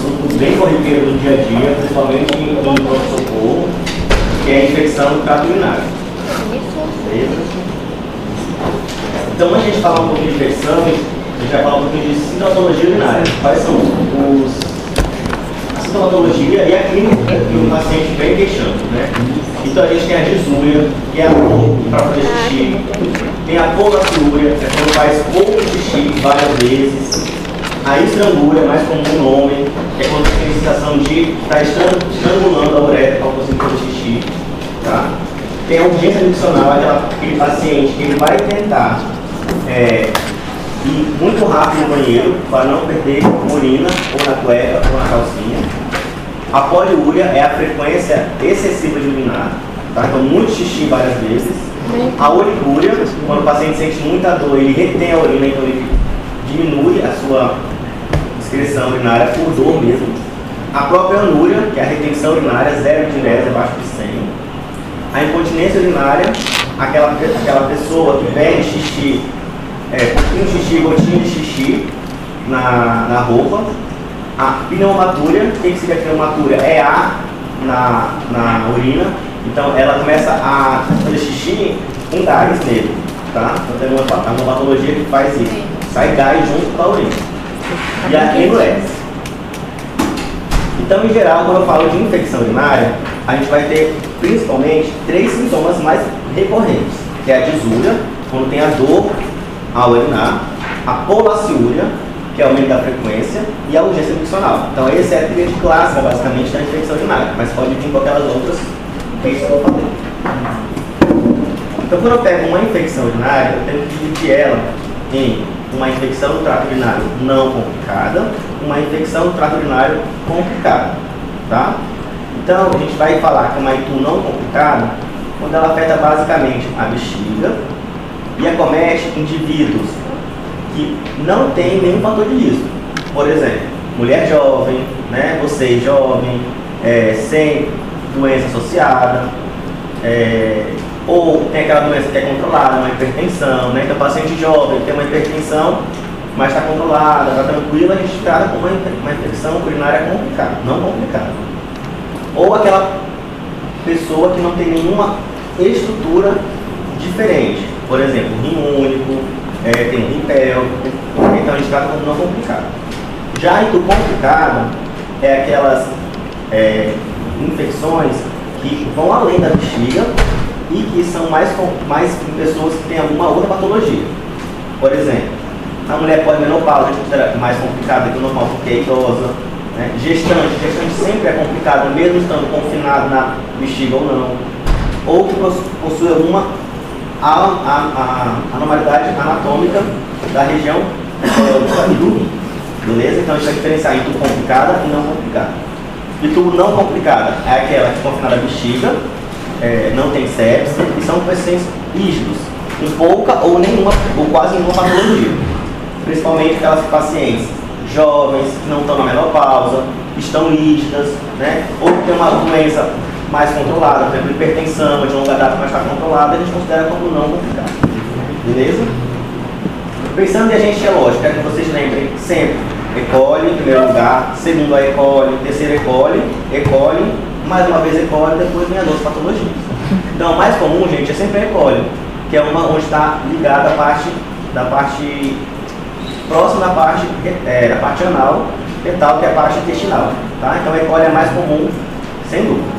assunto bem corriqueiro do dia a dia, principalmente em pronto-socorro, que é a infecção do trato urinário. Beleza? Então, antes de a gente falar um pouquinho de infecção, a gente vai falar um pouquinho de sintomatologia urinária. Quais são a sintomatologia e a clínica que o paciente vem queixando, né? Então, a gente tem a disúria, que é a dor para fazer xixi. Tem a polaciúria, que é quando faz pouco xixi várias vezes. A estrangúria, mais comum no homem, que é quando tem a sensação de estar estrangulando a uretra para conseguir fazer xixi. Tá? Tem a urgência miccional, aquele paciente que ele vai tentar ir muito rápido no banheiro para não perder urina ou na cueca ou na calcinha. A poliúria é a frequência excessiva de urinar, tá? Então muito xixi várias vezes. A oligúria, quando o paciente sente muita dor, ele retém a urina, então ele diminui a sua excreção urinária por dor mesmo. A própria anúria, que é a retenção urinária, 0 de diurese abaixo de 100. A incontinência urinária, aquela pessoa que perde xixi, pouquinho de xixi, gotinha de xixi na roupa. A pneumatúria, o que significa pneumatúria? É ar na urina, então ela começa a fazer xixi com gás nele, tá? Então tem uma patologia que faz isso, sai gás junto com a urina. E a enurese. Então, em geral, quando eu falo de infecção urinária, a gente vai ter principalmente 3 sintomas mais recorrentes, que é a disúria, quando tem a dor ao urinar, a polaciúria, que é o aumento da frequência, e a urgência miccional. Então, essa é a tríade clássica, basicamente, da infecção urinária, mas pode vir com aquelas outras que eu falei. Então, quando eu pego uma infecção urinária, eu tenho que dividir ela em uma infecção do trato urinário não complicada, uma infecção do trato urinário complicada, tá? Então, a gente vai falar que uma ITU não complicada quando ela afeta basicamente a bexiga e acomete indivíduos que não têm nenhum fator de risco. Por exemplo, mulher jovem, né, você jovem, sem doença associada, ou tem aquela doença que é controlada, uma hipertensão, né? Então, paciente jovem tem uma hipertensão, mas está controlada, está tranquila, a gente trata como uma infecção urinária complicada, não complicada. Ou aquela pessoa que não tem nenhuma estrutura diferente, por exemplo, rim único, tem um rim pélvico, então a gente trata como não complicado. Já a ITU complicada é aquelas infecções que vão além da bexiga e que são mais em pessoas que têm alguma outra patologia. Por exemplo, a mulher pós-menopausa a gente considera mais complicada que o normal porque é idosa. Né? Gestante sempre é complicada, mesmo estando confinado na bexiga ou não. Ou que possui alguma anormalidade anatômica da região do rim. Beleza? Então a gente vai diferenciar ITU complicada e não complicada. ITU não complicada é aquela que é confinada à bexiga, não tem sepsis e são pacientes rígidos, com pouca ou nenhuma, ou quase nenhuma patologia. Principalmente aquelas pacientes jovens que não estão na menopausa, estão rígidas, né? Ou que tem uma doença mais controlada, por exemplo, hipertensão, de longa data, mas está controlada, a gente considera como não complicado. Beleza? Pensando em agente etiológico, quero que vocês lembrem sempre E. coli em primeiro lugar, segundo a E. coli, terceiro E. coli, mais uma vez E. coli, depois vem as outras patologias. Então, o mais comum, gente, é sempre a E. coli, que é uma onde está ligada da parte próxima da parte anal, retal, que é a parte intestinal. Tá? Então, a E. coli é mais comum, sem dúvidas.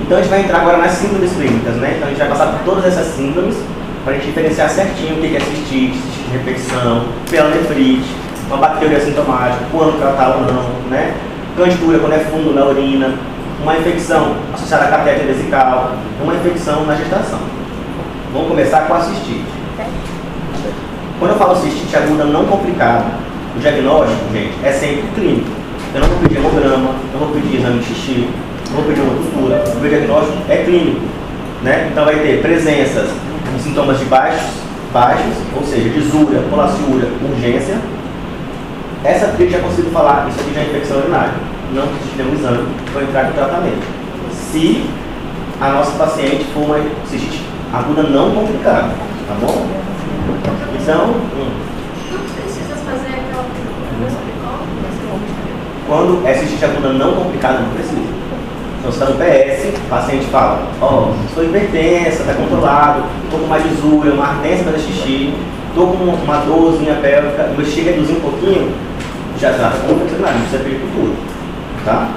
Então, a gente vai entrar agora nas síndromes clínicas, né? Então, a gente vai passar por todas essas síndromes para a gente diferenciar certinho o que é cistite, cistite de repetição, pielonefrite, uma bactéria assintomática, quando tratar ou não, né? Candidúria quando é fundo na urina, uma infecção associada a catéter vesical, uma infecção na gestação. Vamos começar com a cistite. Quando eu falo cistite aguda não complicada, o diagnóstico, gente, é sempre clínico. Eu não vou pedir hemograma, não vou pedir exame de xixi, não vou pedir uma costura. O meu diagnóstico é clínico, né? Então vai ter presenças de sintomas de baixos, ou seja, disúria, polaciúria, urgência. Essa tríade já consigo falar, isso aqui já é infecção urinária. Não precisa ter um exame para entrar no tratamento. Se a nossa paciente for uma cistite aguda não complicada, tá bom? Então, não precisa fazer aquela Quando é cistite aguda não complicada, não precisa. Então, você está no PS, o paciente fala, ó, estou hipertensa, está controlado, estou com mais lisura, uma ardência para xixi, estou com uma dorzinha pélvica, meu xixi reduzir um pouquinho, já trata como infecção, não precisa pedir tudo, tá?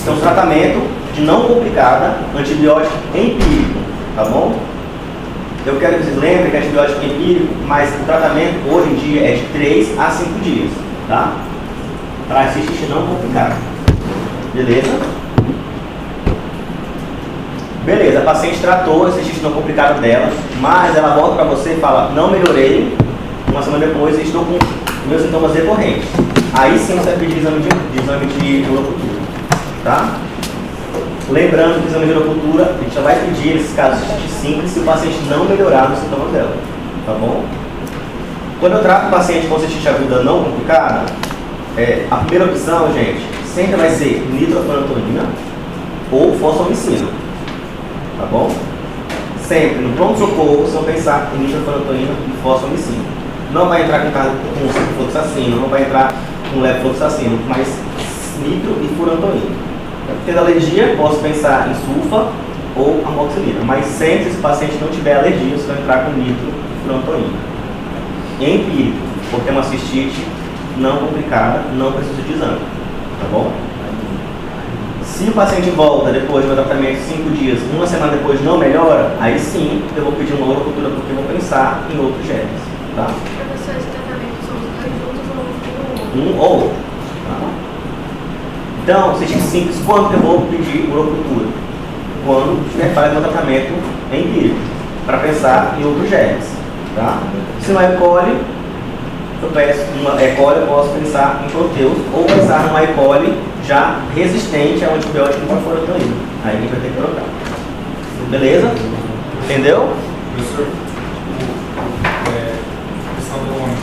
Então, tratamento de não complicada, antibiótico empírico, tá bom? Eu quero que vocês lembrem que antibiótico empírico, mas o tratamento hoje em dia é de 3 a 5 dias, tá? Para cistite não complicada. Beleza? Beleza, a paciente tratou a cistite não complicada dela, mas ela volta para você e fala, não melhorei, uma semana depois estou com meus sintomas recorrentes. Aí sim você vai pedir exame de urocultura, tá? Lembrando que o exame de urocultura, a gente só vai pedir nesses casos de simples se o paciente não melhorar os sintomas dela, tá bom? Quando eu trato o paciente com cistite aguda não complicada, a primeira opção, gente, sempre vai ser nitrofurantoína ou fosfomicina, tá bom? Sempre, no pronto-socorro, vocês vão pensar em nitrofurantoína e fosfomicina. Não vai entrar com ciprofloxacino, não vai entrar com levofloxacino, mas nitro e furantoína. Tendo alergia, posso pensar em sulfa ou amoxicilina, mas sempre se o paciente não tiver alergia, você vai entrar com nitro e furantoína. Empírico, porque é uma cistite não complicada, não precisa de exame, tá bom? Se o paciente volta depois do tratamento 5 dias, uma semana depois não melhora, aí sim eu vou pedir uma urocultura porque eu vou pensar em outros genes, tá? Professor, esse tratamento são os dois juntos ou Um ou outro, tá? Então, cistite simples, quando que eu vou pedir urocultura? Quando estiver falha no tratamento empírico, para pensar em outros genes, tá? Se não é E. coli, eu peço uma E. coli, eu posso pensar em proteus ou pensar numa E. coli já resistente ao antibiótico nitrofurantoína. Aí a gente vai ter que trocar. Beleza? Entendeu? Professor, a questão do homem,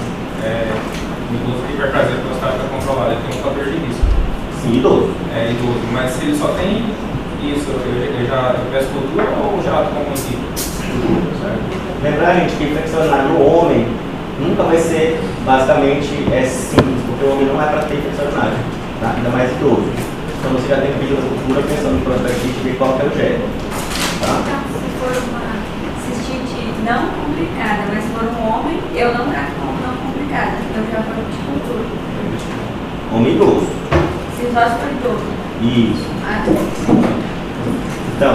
o idoso tem hiperplasia prostática controlada, ele tem um fator de risco. Sim, idoso. É idoso, mas se ele só tem isso, eu peço cultura ou já tomo um ciclo? Lembrar, gente, que infecção urinária no homem nunca vai ser basicamente simples, porque o homem não é para ter infecção urinária, tá? Ainda mais idoso. Então você já tem que pedir a cultura pensando em prospectite e ver qual que é o gene. Tá? Então, se for uma cistite não complicada, mas se for um homem, eu não trato como não complicada, eu já vou de cultura. Homem idoso. Se só se for idoso. Isso. Ah, Então,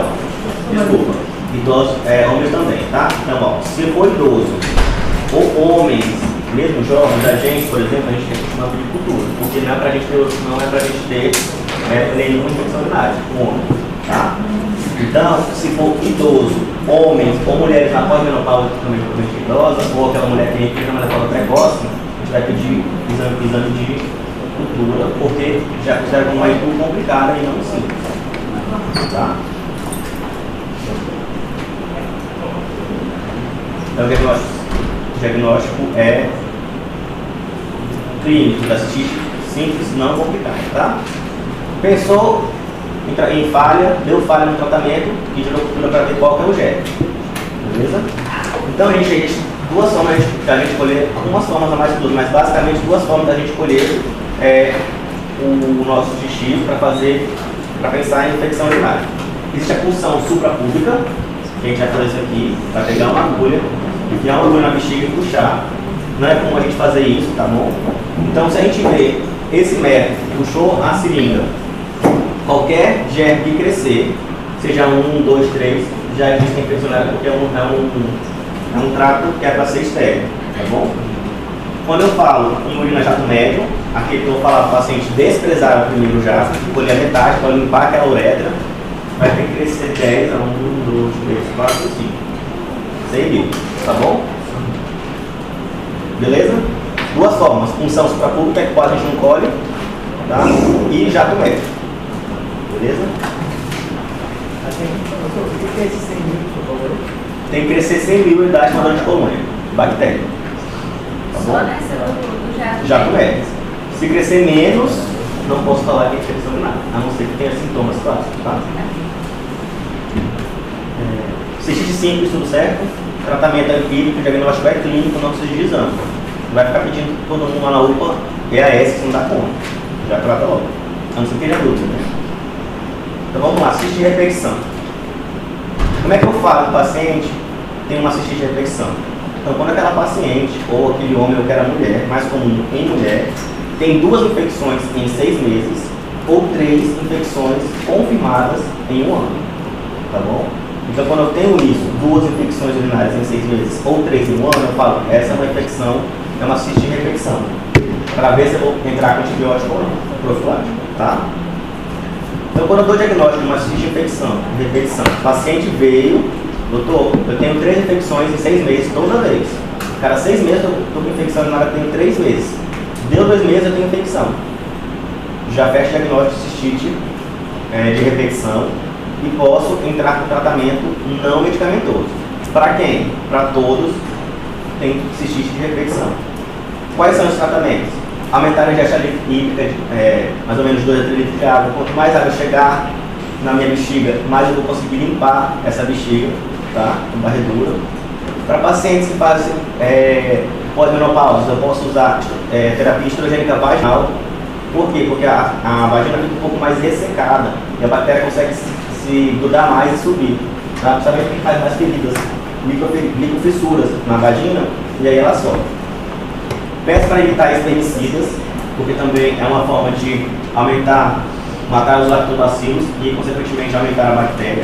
desculpa, idosos, homens também, tá? Então, ó, se for idoso ou homens, mesmo jovens, a gente, por exemplo, a gente tem que chamar de cultura, porque não é pra gente ter nenhuma infecção urinária, um homem, tá? Então, se for idoso, homens ou mulheres na pós-menopausa também totalmente idosa, ou aquela mulher que tem menopausa precoce, a gente vai pedir exame de cultura, porque já considera uma IPU complicada e não simples, tá? Então, o diagnóstico é clínico da cistite simples, não complicada, tá? Pensou em falha, deu falha no tratamento e de cultura para ver qual que é o gene, beleza? Então, a gente tem duas formas da gente escolher, algumas formas a mais que duas, mas basicamente duas formas da gente escolher o nosso xixi para pensar em infecção urinária. Existe a punção suprapúbica, que a gente vai fazer isso aqui, vai pegar uma agulha, enfiar uma agulha na bexiga e puxar. Não é comum a gente fazer isso, tá bom? Então, se a gente vê esse método, puxou a seringa, qualquer germe que crescer, seja 1, 2, 3, já existe infecção urinária, porque é um trato que é para ser estéril, tá bom? Quando eu falo em urina jato médio, aqui que eu vou falar para o paciente desprezar o primeiro jato, colher a metade para limpar aquela uretra, vai ter que crescer 10 a 1, 2, 3, 4, 5, 6 mil, tá bom? Beleza? Duas formas, punção suprapúbica, que quase a gente não colhe, tá? E jato médio. Beleza? O que é esse 100 mil, por favor? Tem que crescer 100 mil unidades na de colônia, bactéria. Tá só bom? nessa do jato. Jato médio. Se crescer menos, não posso falar que é infecção urinária, a não ser que tenha sintomas clássicos, tá? Cistite simples, tudo certo. Tratamento é empírico, diagnóstico é clínico, não precisa de exame. Não vai ficar pedindo todo mundo lá na UPA EAS que não dá conta. Já trata logo. A não ser que tenha dúvida, né? Então vamos lá, cistite de repetição. Como é que eu falo que o paciente tem uma cistite de repetição? Então quando aquela paciente, ou aquele homem ou aquela mulher, mais comum em mulher, tem 2 infecções em 6 meses, ou 3 infecções confirmadas em 1 ano. Tá bom? Então quando eu tenho isso, 2 infecções urinárias em 6 meses, ou 3 em 1 ano, eu falo, essa é uma infecção, é uma cistite de repetição. Para ver se eu vou entrar com antibiótico ou não, profilático, tá? Então quando eu dou diagnóstico de uma cistite de repetição, o paciente veio, doutor, eu tenho 3 infecções em 6 meses toda vez. Cada 6 meses eu estou com infecção urinária, eu tenho 3 meses. Deu 2 meses, eu tenho infecção. Já fecho o diagnóstico de cistite de repetição e posso entrar com tratamento não medicamentoso. Para quem? Para todos tem cistite de repetição. Quais são os tratamentos? Aumentar a ingestão hídrica, mais ou menos 2 a 3 litros de água. Quanto mais água chegar na minha bexiga, mais eu vou conseguir limpar essa bexiga, tá? Com varredura. Para pacientes que fazem pós-menopausa, eu posso usar terapia estrogênica vaginal. Por quê? Porque a vagina fica um pouco mais ressecada e a bactéria consegue se grudar mais e subir. Tá? Principalmente quem faz mais feridas, microfissuras na vagina, e aí ela sobe. Peço para evitar espermicidas, porque também é uma forma de matar os lactobacilos e, consequentemente, aumentar a bactéria.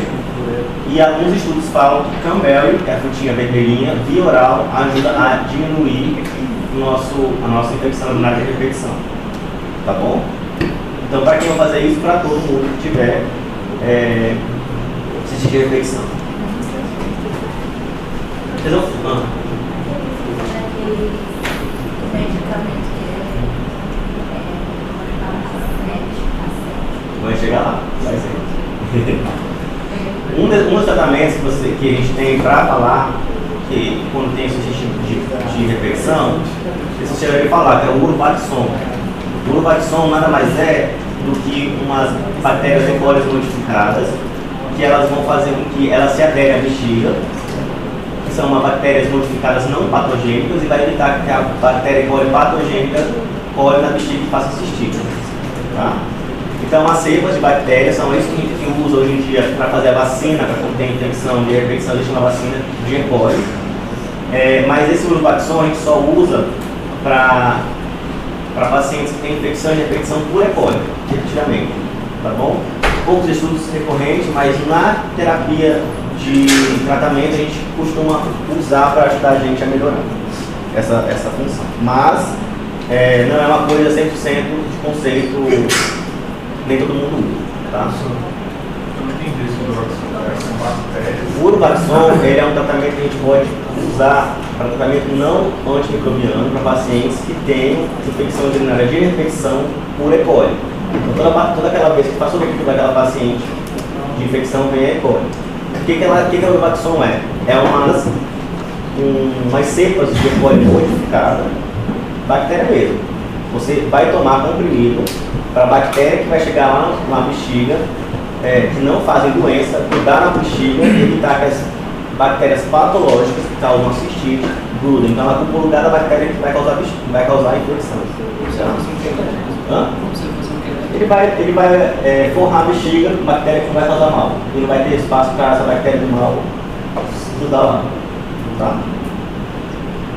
E alguns estudos falam que cranberry, que é a frutinha vermelhinha, via oral, ajuda a diminuir a nossa infecção urinária de repetição. Tá bom? Então, para quem vai fazer isso? Para todo mundo que tiver cistite de repetição. Medicamento Vai chegar lá, vai ser. Um dos tratamentos que a gente tem para falar, que quando tem esse tipo de repetição, você já deve falar, que é o Urovaxon. O Urovaxon nada mais é do que umas bactérias E. coli modificadas, que elas vão fazer com que elas se aderem à bexiga, que são bactérias modificadas não patogênicas, e vai evitar que a bactéria E. coli patogênica colhe na bexiga e faça cistite. Tá? Então, as cepas de bactérias são isso que a gente usa hoje em dia para fazer a vacina, para quando tem infecção de repetição, a gente chama vacina de E. coli. Mas esse Urovaxon a gente só usa para pacientes que têm infecção de repetição por E. coli, repetidamente. Tá bom? Poucos estudos recorrentes, mas na terapia de tratamento a gente costuma usar para ajudar a gente a melhorar essa função. Mas não é uma coisa 100% de conceito, nem todo mundo usa, tá? Eu não entendi esse Urovaxon. O Urovaxon, ele é um tratamento que a gente pode usar para tratamento não antimicrobiano para pacientes que têm infecção urinária de repetição por E. coli. Então, toda aquela vez que passou o equipe daquela paciente de infecção vem E. coli. O que o Urovaxon é? É umas cepas de E. coli modificada, bactéria mesmo. Você vai tomar comprimido para a bactéria que vai chegar lá na bexiga, que não fazem doença, cuidar na bexiga e evitar que as bactérias patológicas que causam a cistite grudem. Então ela ocupa o lugar da bactéria que vai causar a infecção. Ele vai forrar a bexiga com bactéria que não vai causar mal. E não vai ter espaço para essa bactéria do mal grudar lá. Tá?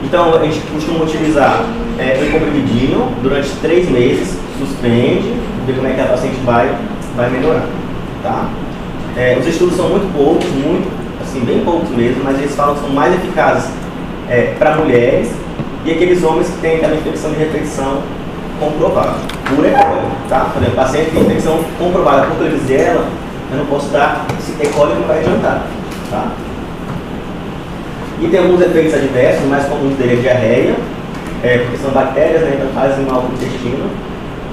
Então a gente costuma utilizar um comprimidinho durante 3 meses, suspende, ver como é que a paciente vai melhorar. Tá? Os estudos são muito poucos, assim, bem poucos mesmo, mas eles falam que são mais eficazes para mulheres e aqueles homens que têm aquela infecção de repetição comprovada, por E. coli. Tá? Por exemplo, paciente que tem infecção comprovada por Klebsiella, eu não posso dar esse E. coli, não vai adiantar. Tá? E tem alguns efeitos adversos, o mais comum dele é diarreia, porque são bactérias, né, então fazem mal para o intestino,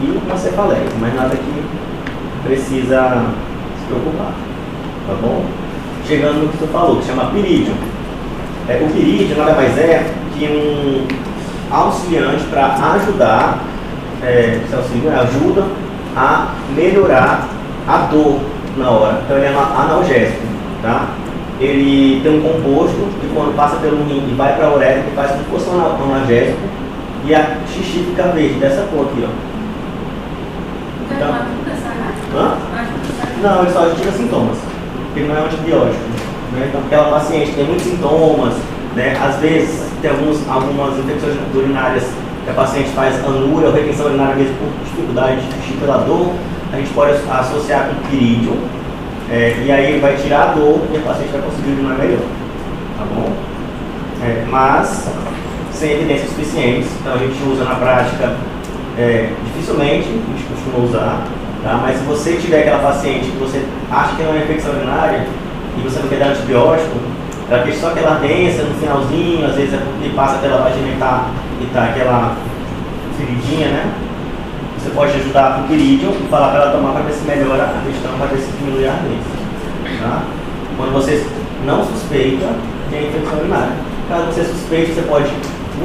e uma cefaleia, mas nada que precisa se preocupar, tá bom? Chegando no que você falou, que chama pirídeo. O pirídeo nada mais é que um auxiliante para ajudar, esse auxílio ajuda a melhorar a dor na hora, então ele é analgésico, tá? Ele tem um composto que quando passa pelo rim e vai para a uretra, ele faz como se fosse um analgésico e a xixi fica verde, dessa cor aqui, ó. Não, ele só tira sintomas, porque ele não é um antibiótico. Né? Então, aquela paciente tem muitos sintomas, né? Às vezes tem algumas infecções urinárias que a paciente faz anúria ou retenção urinária mesmo por dificuldade de xixi pela dor, a gente pode associar com pirídeo, e aí vai tirar a dor e a paciente vai conseguir urinar melhor, tá bom? Mas sem evidências suficientes, então a gente usa na prática, dificilmente a gente costuma usar, tá? Mas se você tiver aquela paciente que você acha que não é infecção urinária e você não quer dar antibiótico, ela tem só aquela ardência no finalzinho, às vezes é porque passa pela vagina e tá aquela feridinha, né? Você pode ajudar com o pirídeo e falar para ela tomar para ver se melhora a questão, para ver se diminui a ardência, tá? Quando você não suspeita que é infecção urinária. Caso você suspeite, você pode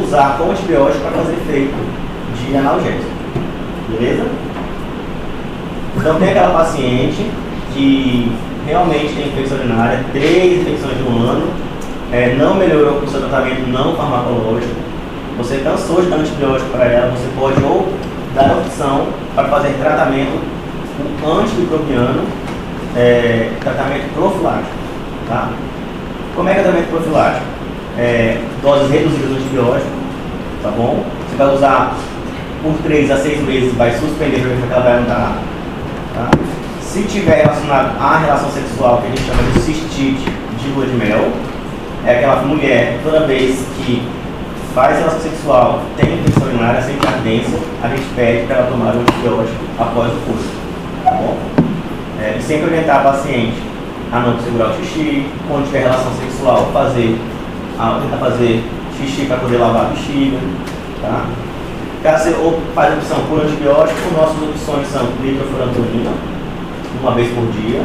usar como antibiótico para fazer efeito de analgésico. Beleza? Então tem aquela paciente que realmente tem infecção urinária, 3 infecções no ano, não melhorou com o seu tratamento não farmacológico, você cansou de dar antibiótico para ela, você pode ou dar a opção para fazer tratamento com antimicrobiano, tratamento profilático. Tá? Como é que é o tratamento profilático? Doses reduzidas de antibiótico, tá bom? Você vai usar por 3 a 6 meses, vai suspender para ver como ela vai andar. Tá? Se tiver relacionado à relação sexual, que a gente chama de cistite de lua de mel, é aquela mulher, toda vez que faz relação sexual, tem infecção urinária, sente ardência, a gente pede para ela tomar um antibiótico após o curso, tá bom? E sempre orientar a paciente a não segurar o xixi, quando tiver relação sexual, tentar fazer xixi para poder lavar a bexiga, tá? Caso você faz a opção por antibiótico, nossas opções são nitrofurantoína, uma vez por dia,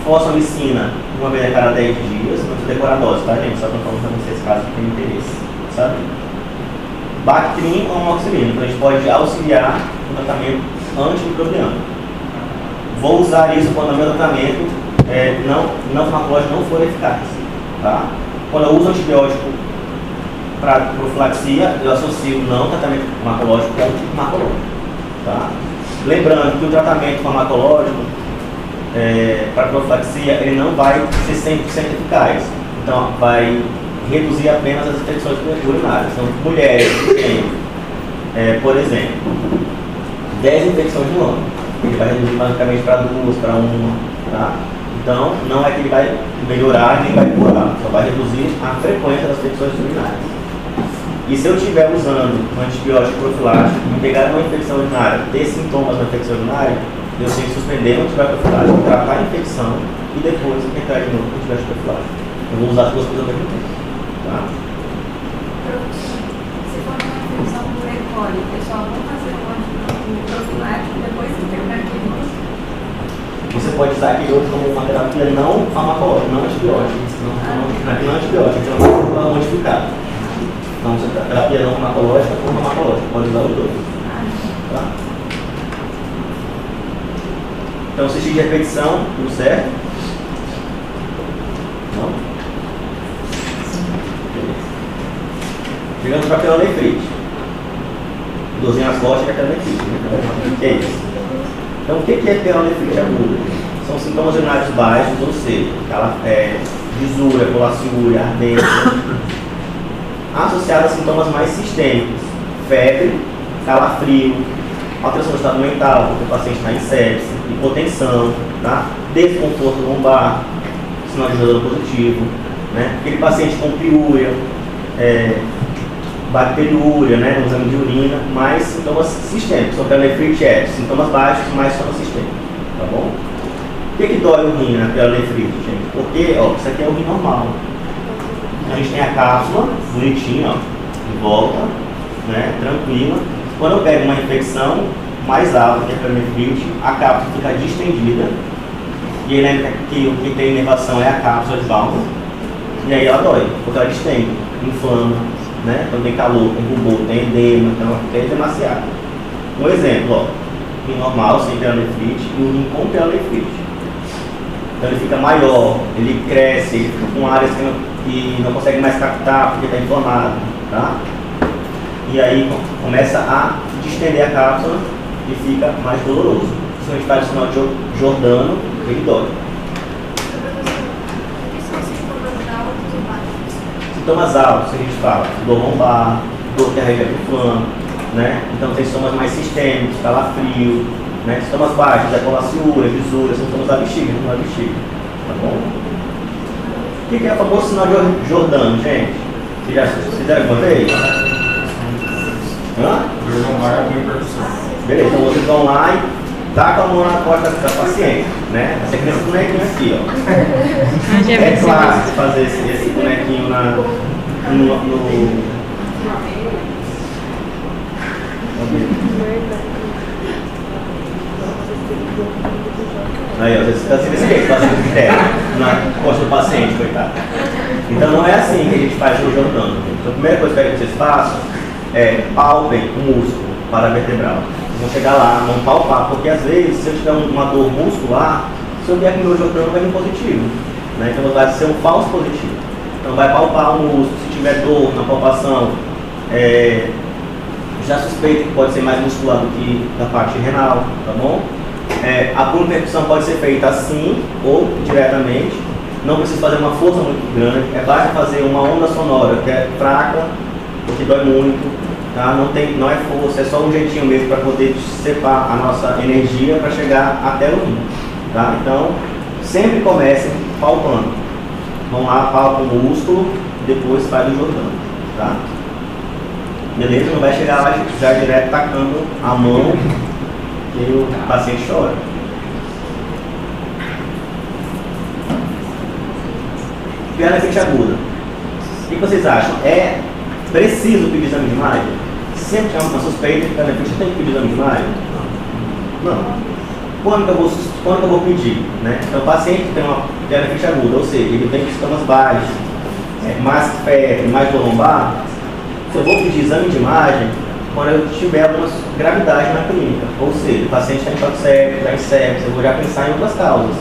fosfomicina, uma vez a cada 10 dias, não precisa decorar a dose, tá, gente? Só para falar para vocês caso tenham interesse, sabe? Bactrim ou amoxicilina, então a gente pode auxiliar no tratamento antimicrobiano. Vou usar isso quando o meu tratamento não farmacológico não for eficaz, tá? Quando eu uso antibiótico para profilaxia, eu associo não tratamento farmacológico com antifarmacológico, tá? Lembrando que o tratamento farmacológico para profilaxia, ele não vai ser 100% eficaz, então vai reduzir apenas as infecções urinárias. Então, mulheres que têm, por exemplo, 10 infecções no ano, ele vai reduzir basicamente para 2, para 1, tá? Então, não é que ele vai melhorar nem vai piorar, só vai reduzir a frequência das infecções urinárias. E se eu estiver usando um antibiótico profilático e pegar uma infecção urinária, ter sintomas da infecção urinária, eu tenho que suspender o antibiótico profilático, tratar a infecção e depois entrar de novo com o antibiótico profilático. Eu vou usar as duas coisas ao mesmo tempo. Tá? Se for uma infecção por E. coli, pessoal, vamos fazer um profilático e depois internar aquele outro. Você pode usar aquele outro como uma terapia não farmacológica, não antibiótica. Aqui não é antibiótico, então não é modificado. Então, terapia não farmacológica ou farmacológica, pode usar os dois. Tá? Então, assistir de repetição, tudo certo? Não? Beleza. Chegamos para a pielonefrite. Dorzinho nas costas é pielonefrite, né? Que é isso? Então, o que é pielonefrite aguda? São sintomas urinários baixos, ou seja, lisura, colaciúria, ardência, associados a sintomas mais sistêmicos, febre, calafrio, alteração do estado mental, porque o paciente está em sepse, hipotensão, tá? Desconforto lombar, sinal de jogador positivo, né? Aquele paciente com piúria, bacteriúria, né? No exame de urina, mais sintomas sistêmicos. Só que a pielonefrite sintomas baixos, mais sintomas sistêmicos, tá bom? Por que dói o rim na pielonefrite, gente? Porque, isso aqui é o rim normal. A gente tem a cápsula, bonitinha, em volta, né? Tranquila. Quando eu pego uma infecção mais alta, que é a pielonefrite, a cápsula fica distendida. E aí lembra que o que tem inervação é a cápsula de Bowman. E aí ela dói, porque ela distende, inflama, né? Então tem calor, tem rubor, tem edema, então é demasiado. Um exemplo, rim normal, sem pielonefrite, e o rim com pielonefrite. Então ele fica maior, ele cresce, ele fica com áreas que não consegue mais captar porque está inflamado, tá? E aí começa a distender a cápsula e fica mais doloroso. principalmente faz o sinal de Jordano, ele dói. O que são os sintomas altos ou baixos? Sintomas altos, a gente fala, dor lombar, dor que arrega do fã, né? Então tem sintomas mais sistêmicos, calafrio, né? Sintomas baixos, ecolaciúria, lisura, sintomas da bexiga, tá bom? O que é o famoso sinal de Jordano, gente? Vocês já fizeram alguma vez? Hã? Dor lombar com hipertensão. Beleza, então vocês vão lá e tacam a mão na costa da paciente, né? Você cria esse bonequinho aqui, ó. É clássico fazer esse bonequinho no aí, ó, você está se desse paciente inteiro na costa do paciente, coitado. Então não é assim que a gente faz no Jordano. Então a primeira coisa que eu quero que vocês façam é palpem o músculo paravertebral. Vocês vão chegar lá, vão palpar, porque às vezes se eu tiver uma dor muscular, se eu vier com o meu Jordano vai vir positivo, né? Então vai ser um falso positivo. Então vai palpar o músculo, se tiver dor na palpação, já suspeita que pode ser mais muscular do que da parte renal, tá bom? A percussão pode ser feita assim ou diretamente, não precisa fazer uma força muito grande, basta fazer uma onda sonora que é fraca, porque dói muito, tá? Não é força, é só um jeitinho mesmo para poder dissipar a nossa energia para chegar até o rim, tá? Então, sempre comecem palpando. Vão lá, palpam o músculo, depois faz o Jordano, tá? Beleza? Não vai chegar lá já direto tacando a mão que o paciente chora. Pielonefrite aguda. O que vocês acham? É preciso pedir exame de imagem? Sempre que há uma suspeita de pielonefrite, tem que pedir exame de imagem? Não. Quando que eu vou pedir? Né? Então, o paciente tem uma pielonefrite aguda, ou seja, ele tem sintomas baixos, mais febre, mais dor lombar. Se eu vou pedir exame de imagem, quando eu tiver algumas gravidades na clínica, ou seja, o paciente está em choque séptico, está em sepsis, eu vou já pensar em outras causas.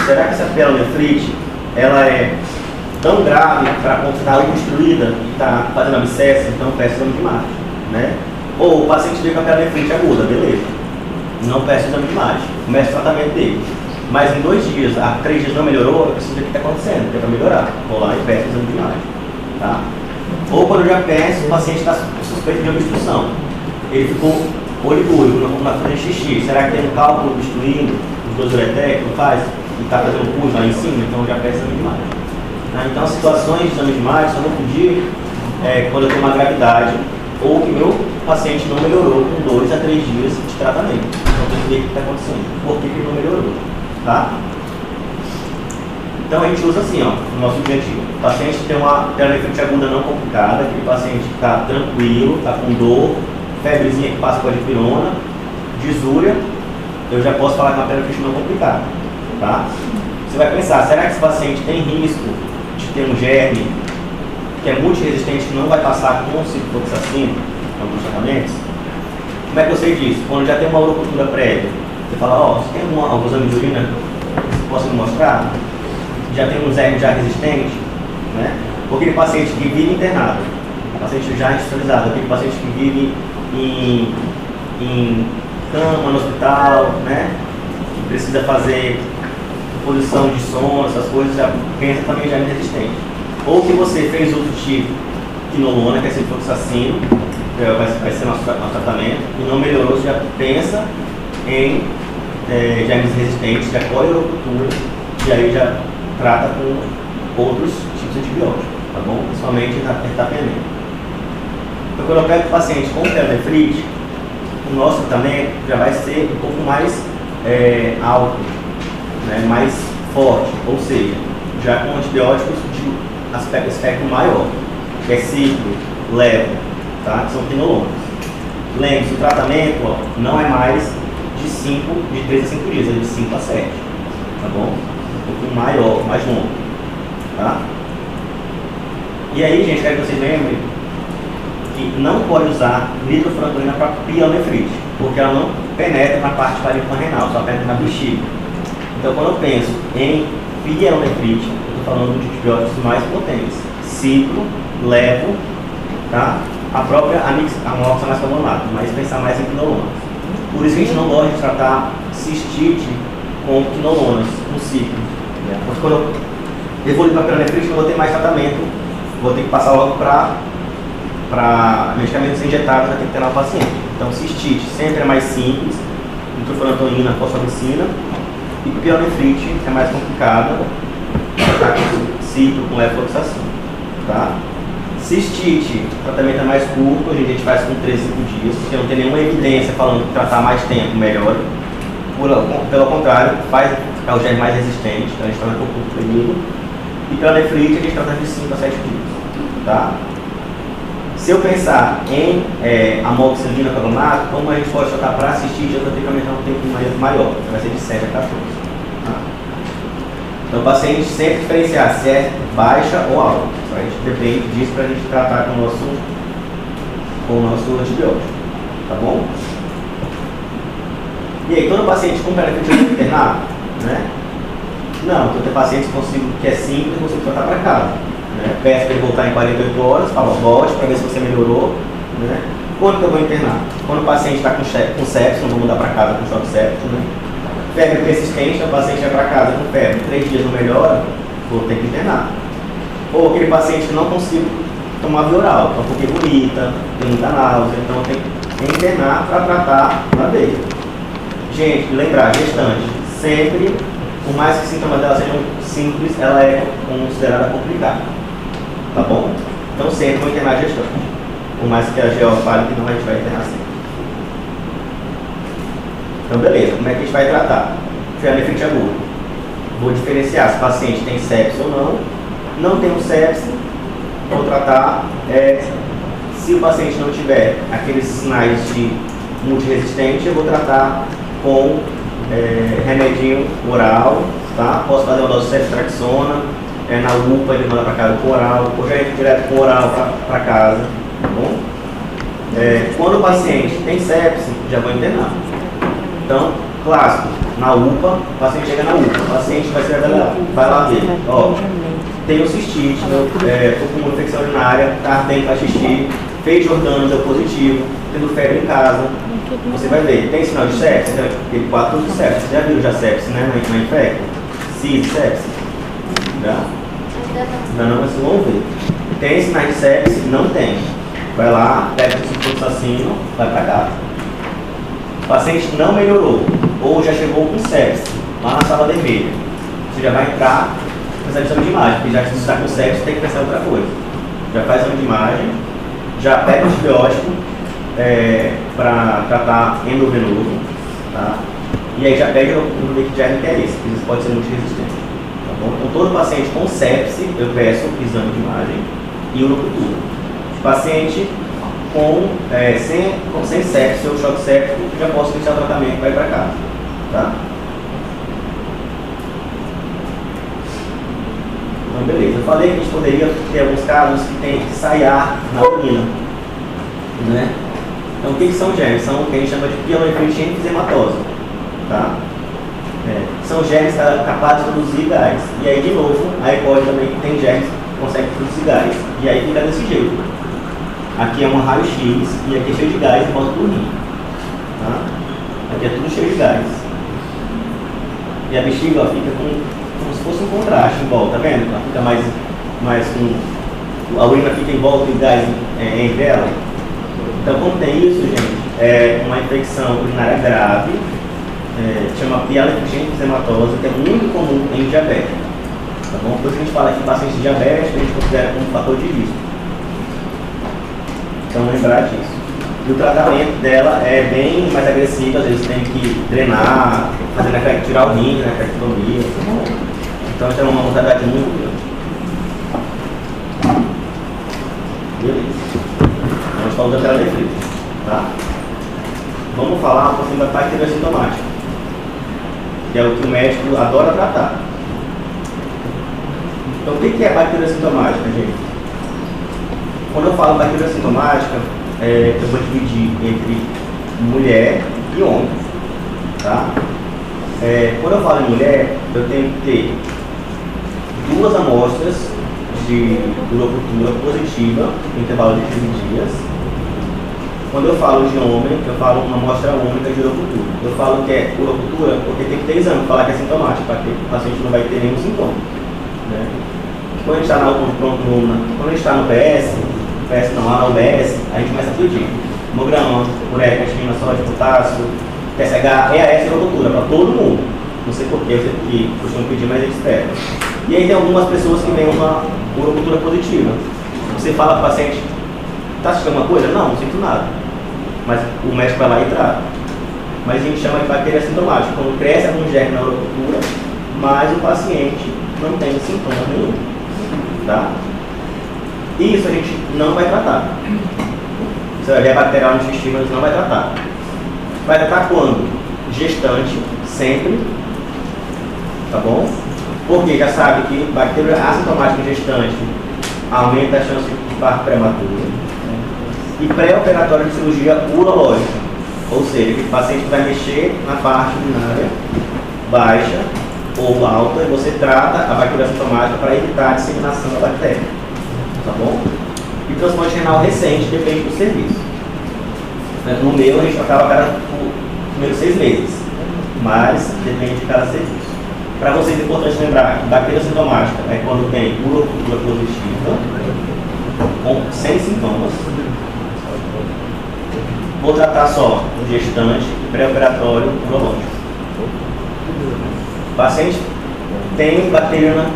Será que essa pielonefrite, ela é tão grave para estar obstruída e está fazendo abscesso, então peço exame de imagem, né? Ou o paciente veio com a pielonefrite aguda, beleza, não peço exame de imagem, começo o tratamento dele. Mas em 2 dias, 3 dias não melhorou, eu preciso ver o que está acontecendo, porque é para melhorar. Vou lá e peço exame de imagem, tá? Ou quando eu já peço, o paciente está suspeito de obstrução. Ele ficou olígurico na frente xixi. Será que tem um cálculo obstruindo os 2 uretéricos? Não faz? E está fazendo pus lá em cima? Então eu já peço exame de imagem. Então, situações de exame de imagem só vou pedir quando eu tenho uma gravidade ou que meu paciente não melhorou com 2 a 3 dias de tratamento. Então tem que ver o que está acontecendo. Por que ele não melhorou? Tá? Então a gente usa assim, ó, no nosso objetivo. O paciente tem uma pielonefrite aguda não complicada, aquele paciente está tranquilo, está com dor, febrezinha que passa com a dipirona, disúria, eu já posso falar que é uma pielonefrite não complicada, tá? Você vai pensar, será que esse paciente tem risco de ter um germe que é multiresistente, que não vai passar com o ciprofloxacino em alguns tratamentos? Como é que eu sei disso? Quando já tem uma urocultura prévia, você fala, ó, você tem algum exame de urina que possa me mostrar? Já tem um germe já resistente, né? Ou aquele paciente que vive internado, paciente já institucionalizado, aquele paciente que vive em cama no hospital, né? Que precisa fazer posição de sono, essas coisas, já pensa também já em resistente. Ou que você fez uso de quinolona, que é ciprofloxacino, vai ser nosso tratamento, e não melhorou, você já pensa em germes resistentes, já colhe a urocultura, e aí já trata com outros tipos de antibióticos, tá bom? Principalmente na tertapenema. Então, quando eu pego o paciente com pielonefrite, o nosso tratamento já vai ser um pouco mais alto, né? Mais forte, ou seja, já com antibióticos de espectro maior, que é ciclo, levo, tá? Que são quinolonas. Lembre-se, o tratamento não é mais de 3 a 5 dias, é de 5 a 7, tá bom? Um pouco maior, mais longo, tá? E aí, gente, quero que vocês lembrem que não pode usar nitrofurantoína para pielonefrite, porque ela não penetra na parte faringorenal, só penetra na bexiga. Então, quando eu penso em pielonefrite, eu estou falando de antibióticos mais potentes, ciclo, levo, tá? A própria amoxicilina mais carbonato, mas pensar mais em quinolonas, Por isso que a gente não gosta de tratar cistite com quinolonas no ciclo. Né? Porque quando eu evoluir para pielonefrite, não vou ter mais tratamento, vou ter que passar logo para medicamentos injetáveis, vai ter que internar o paciente. Então, cistite sempre é mais simples, nitrofurantoína, fosfomicina, e pielonefrite é mais complicada, tá? Com ciclo, com levofloxacina, tá? Cistite, o tratamento é mais curto, hoje a gente faz com 3 a 5 dias, porque não tem nenhuma evidência falando que tratar mais tempo melhora. Pelo contrário, faz ficar o germe mais resistente, então a gente trata por curto período. E pielonefrite a gente trata de 5 a 7 dias, tá? Se eu pensar em amoxicilina carbonato, como a gente pode tratar para cistite, eu tenho que aumentar um tempo maior, vai ser de 7 a 14. Tá? Então, o paciente sempre diferenciar se é baixa ou alta. Então, a gente depende disso para a gente tratar com o nosso antibiótico. Tá bom? E aí, todo paciente com pielonefrite internado, né? Não, então tem pacientes que é simples, consigo tratar para casa. Né? Peço para ele voltar em 48 horas, falo, volte para ver se você melhorou. Né? Quando que eu vou internar? Quando o paciente está com sepsis, não vou mudar para casa com choque séptico. Né? Febre persistente, o paciente vai para casa com febre, 3 dias não melhora, vou ter que internar. Ou aquele paciente que não consigo tomar via oral, então porque vomita, tem muita náusea, então tem que internar para tratar na veia. Gente, lembrar, gestante, sempre, por mais que os sintomas dela sejam simples, ela é considerada complicada. Tá bom? Então sempre vou internar gestante. Por mais que a GO fale que não, a gente vai internar sempre. Então beleza, como é que a gente vai tratar? Pielonefrite aguda. Vou diferenciar se o paciente tem sepsis ou não. Não tem um sepsis, vou tratar. Se o paciente não tiver aqueles sinais de multiresistente, eu vou tratar com remedinho oral, tá? Posso fazer uma dose de ceftriaxona, na UPA ele manda para casa com oral, ou já entra direto com oral para casa, tá bom? Quando o paciente tem sepse, já vou internar. Então, clássico, na UPA, o paciente chega na UPA, o paciente vai lá ver, ó, tenho cistite, estou com uma infecção urinária, tá ardendo para xixi, fez Jordano, deu positivo, tendo febre em casa. Você vai ver, tem sinal de sepse? Tem 4 tipos de sepse. Você já viu já sepse, né? Na infecta? CIS, sepse? Ainda não, mas vocês vão ver. Tem sinais de sepse? Não tem. Vai lá, pega o ciprofloxacino, vai para casa. O paciente não melhorou, ou já chegou com sepse, lá na sala vermelha. Você já vai entrar com essa exame de imagem, porque já que você está com sepse, tem que pensar em outra coisa. Já faz exame de imagem, já pega o antibiótico, para tratar endovenoso, tá? E aí já pega o liquidiário que é esse, que isso pode ser multiresistente, tá bom? Então todo paciente com sepse, eu peço o exame de imagem e urocultura. Paciente sem sepse ou choque séptico, já posso iniciar o tratamento e vai para casa, tá? Então beleza, eu falei que a gente poderia ter alguns casos que tem que sair ar na urina, né? Então, o que são germes? São o que a gente chama de pielonefrite enfisematose, tá? São germes capazes de produzir gás. E aí, de novo, a ECOG também tem germes que conseguem produzir gás. E aí fica desse jeito. Aqui é um raio-x e aqui é cheio de gás em volta do rim. Tá? Aqui é tudo cheio de gás. E a bexiga ó, fica como se fosse um contraste em volta, tá vendo? Ela fica mais com... A urina fica em volta e gás entre ela. Então, como tem isso, gente, é uma infecção urinária grave, chama pielonefrite enfisematose, que é muito comum em diabetes. Tá bom? Por isso que a gente fala que pacientes diabéticos a gente considera como fator de risco. Então, lembrar disso. E o tratamento dela é bem mais agressivo, às vezes tem que drenar, tirar o rim, nefrectomia. Então, tem uma mortalidade muito grande. Beleza. A gente falou da pielonefrite, tá? Vamos falar um pouquinho da bactéria sintomática, que é o que o médico adora tratar. Então, o que é bactéria sintomática, gente? Quando eu falo bactéria sintomática, eu vou dividir entre mulher e homem, tá? Quando eu falo em mulher, eu tenho que ter 2 amostras de urocultura positiva no intervalo de 15 dias Quando eu falo de homem, eu falo uma amostra única de urocultura. Eu falo que é urocultura porque tem que ter exame, falar que é sintomático, para que o paciente não vai ter nenhum sintoma. Né? Quando a gente está quando a gente está no PS não, lá na UBS, a gente começa a pedir hemograma, ureia, creatinina, sódio, potássio, TSH, EAS e urocultura, para todo mundo. Não sei porquê, eu sei que costumam pedir, mas eles esperam. E aí tem algumas pessoas que têm uma urocultura positiva. Você fala para o paciente, está sentindo alguma coisa? Não sinto nada. Mas o médico vai lá e trata. Mas a gente chama de bactéria sintomática. Quando cresce algum germe na urocultura, mas o paciente não tem sintoma nenhum. Tá? Isso a gente não vai tratar. Se é bacterial no intestino, a gente não vai tratar. Vai tratar quando? Gestante, sempre. Tá bom? Porque já sabe que bactéria assintomática em gestante aumenta a chance de parto prematuro. E pré-operatório de cirurgia urológica, ou seja, que o paciente vai mexer na parte urinária baixa ou alta e você trata a bactéria assintomática para evitar a disseminação da bactéria. Tá bom? E transplante renal recente depende do serviço. No meu, a gente tratava cada primeiros 6 meses, mas depende de cada serviço. Para vocês é importante lembrar que bactéria sintomática é quando tem urocultura positiva, sem sintomas. Vou tratar só o gestante e pré-operatório urológico. O paciente tem bacteriana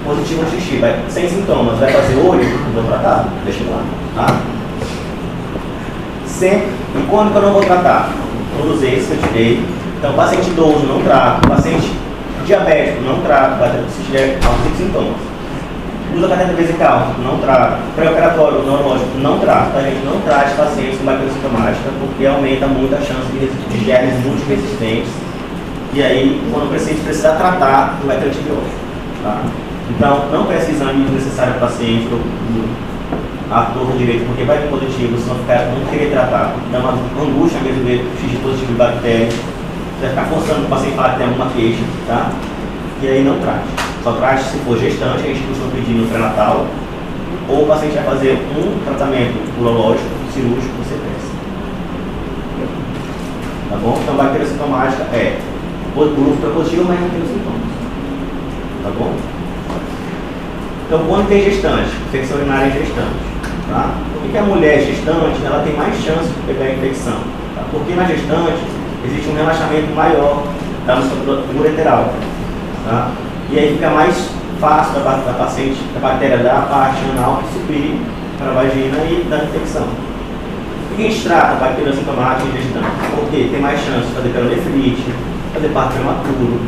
positiva no xixi, sem sintomas, vai fazer olho, vou tratar, deixa lá, tá? Sempre, e quando que eu não vou tratar? Todos esses que eu tirei. Então, paciente idoso não trato, paciente diabético não trato, se tiver alguns sintomas. Usa cateter vesical, não trato. Pré-operatório, neurológico, não trato. A gente não trata pacientes com bactéria sintomática porque aumenta muito a chance de germes multiresistentes. E aí, quando o paciente precisa tratar, não vai ter antibiótico. Tá? Então, não peça exame necessário para o paciente a torto direito, porque vai vir positivo, se não querer tratar. Dá uma angústia mesmo ver xixi positivo de bactéria. Você vai ficar forçando o paciente para que tem alguma queixa, tá? E aí não trate. Só trate se for gestante, a gente costuma pedir no pré-natal, ou o paciente vai fazer um tratamento urológico, cirúrgico, você pensa. Tá bom? Então, bactéria sintomática é urocultura positiva, mas não tem os sintomas. Tá bom? Então, quando tem gestante, infecção urinária em gestante, tá? Por que a mulher gestante ela tem mais chance de pegar a infecção? Tá? Porque na gestante existe um relaxamento maior da musculatura ureteral. Tá? E aí fica mais fácil da paciente, da bactéria da parte anal subir para a vagina e dar infecção. Por que a gente trata a bactéria sintomática em gestante? Porque tem mais chance de fazer pielonefrite, fazer parto prematuro,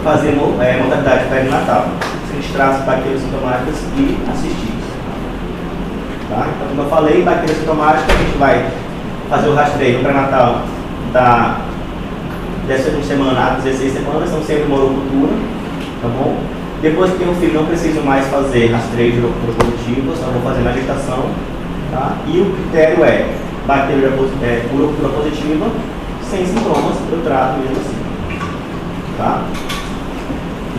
fazer mortalidade perinatal. A gente trata as bactérias sintomáticas e assistir. Tá? Então, como eu falei, bactéria sintomática, a gente vai fazer o rastreio no pré-natal da 12ª semana a 16 semanas, são sempre uma urocultura, tá bom? Depois que tem um filho, não preciso mais fazer rastreio de urocultura positiva, só vou fazer na gestação, tá? E o critério é bactéria urocultura positiva, sem sintomas, eu trato mesmo assim, tá?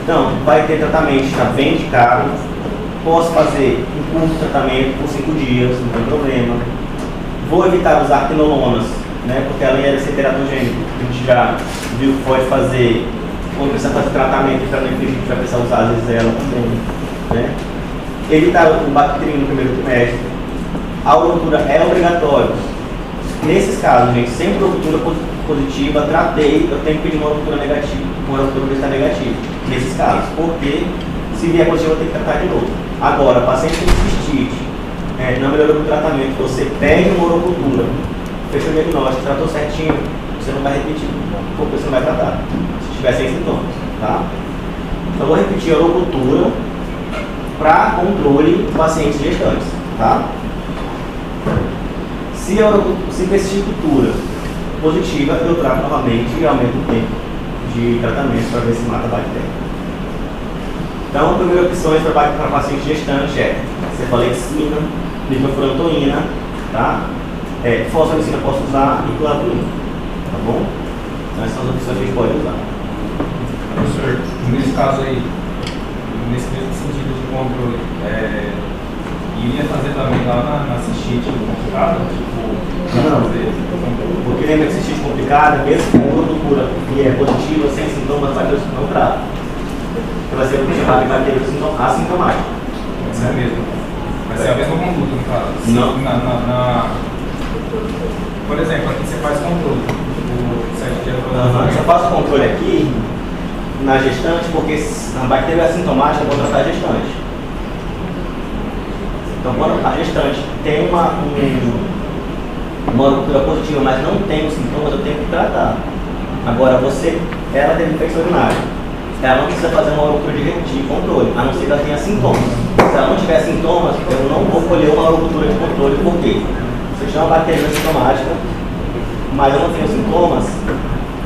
Então, vai ter tratamento já bem indicado, posso fazer um curto tratamento por 5 dias, não tem problema. Vou evitar usar quinolonas, né, porque além de ser teratogênico, a gente já viu que pode fazer, quando precisa fazer tratamento para não infligir, a gente vai precisar usar às vezes ela também. Né? Evitar o bacterino no primeiro trimestre. A urocultura é obrigatório. Nesses casos, gente, sempre urocultura positiva, tratei, eu tenho que pedir uma urocultura negativa, uma urocultura que está negativa. Nesses casos, porque se vier positivo, eu tenho que tratar de novo. Agora, paciente com cistite, não melhorou o tratamento, você pede uma urocultura, fechou o diagnóstico, tratou certinho, você não vai repetir, porque você não vai tratar, se tiver sem sintomas, tá? Então, eu vou repetir a urocultura para controle de pacientes gestantes, tá? Se a vesicultura positiva, eu trato novamente e aumento o tempo de tratamento para ver se mata a bactéria. Então, a primeira opção para paciente gestante é cefalexina, nitrofurantoína, tá? Fosfonicina posso usar e clavulina, tá bom? Então, essas são as opções que a gente pode usar. Professor, nesse caso aí, nesse mesmo sentido de controle, iria fazer também lá na cistite complicada, tipo, Não. Porque lembra que cistite complicada, mesmo com urocultura que é positiva, sem sintomas, vai ter não trata. Porque vai ser chamado de bactéria assintomática. Isso é mesmo. Vai ser a mesma conduta, no caso. Não. Por exemplo, aqui você faz controle. Eu só faço controle aqui na gestante porque a bactéria assintomática eu vou tratar a gestante. Então, quando a gestante tem uma urocultura positiva, mas não tem os sintomas, eu tenho que tratar. Agora, ela teve infecção urinária. Ela não precisa fazer uma urocultura de controle, a não ser que ela tenha sintomas. Se ela não tiver sintomas, eu não vou colher uma urocultura de controle, por quê? Se eu tiver uma bactéria assintomática, mas eu não tenho sintomas,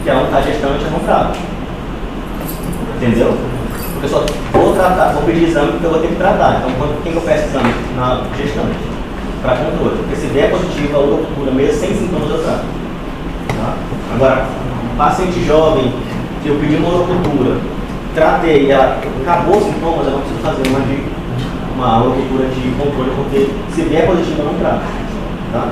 que ela não está gestante, eu não trato. Entendeu? Porque eu só vou pedir exame porque eu vou ter que tratar. Então, quem que eu peço exame? Na gestante. Para controle. Porque se vier positiva, a urocultura, mesmo sem sintomas, eu trato. Tá? Agora, paciente jovem, que eu pedi uma urocultura, tratei, ela acabou os sintomas, eu não preciso fazer uma urocultura de controle, porque se vier positiva, eu não trato. Tá?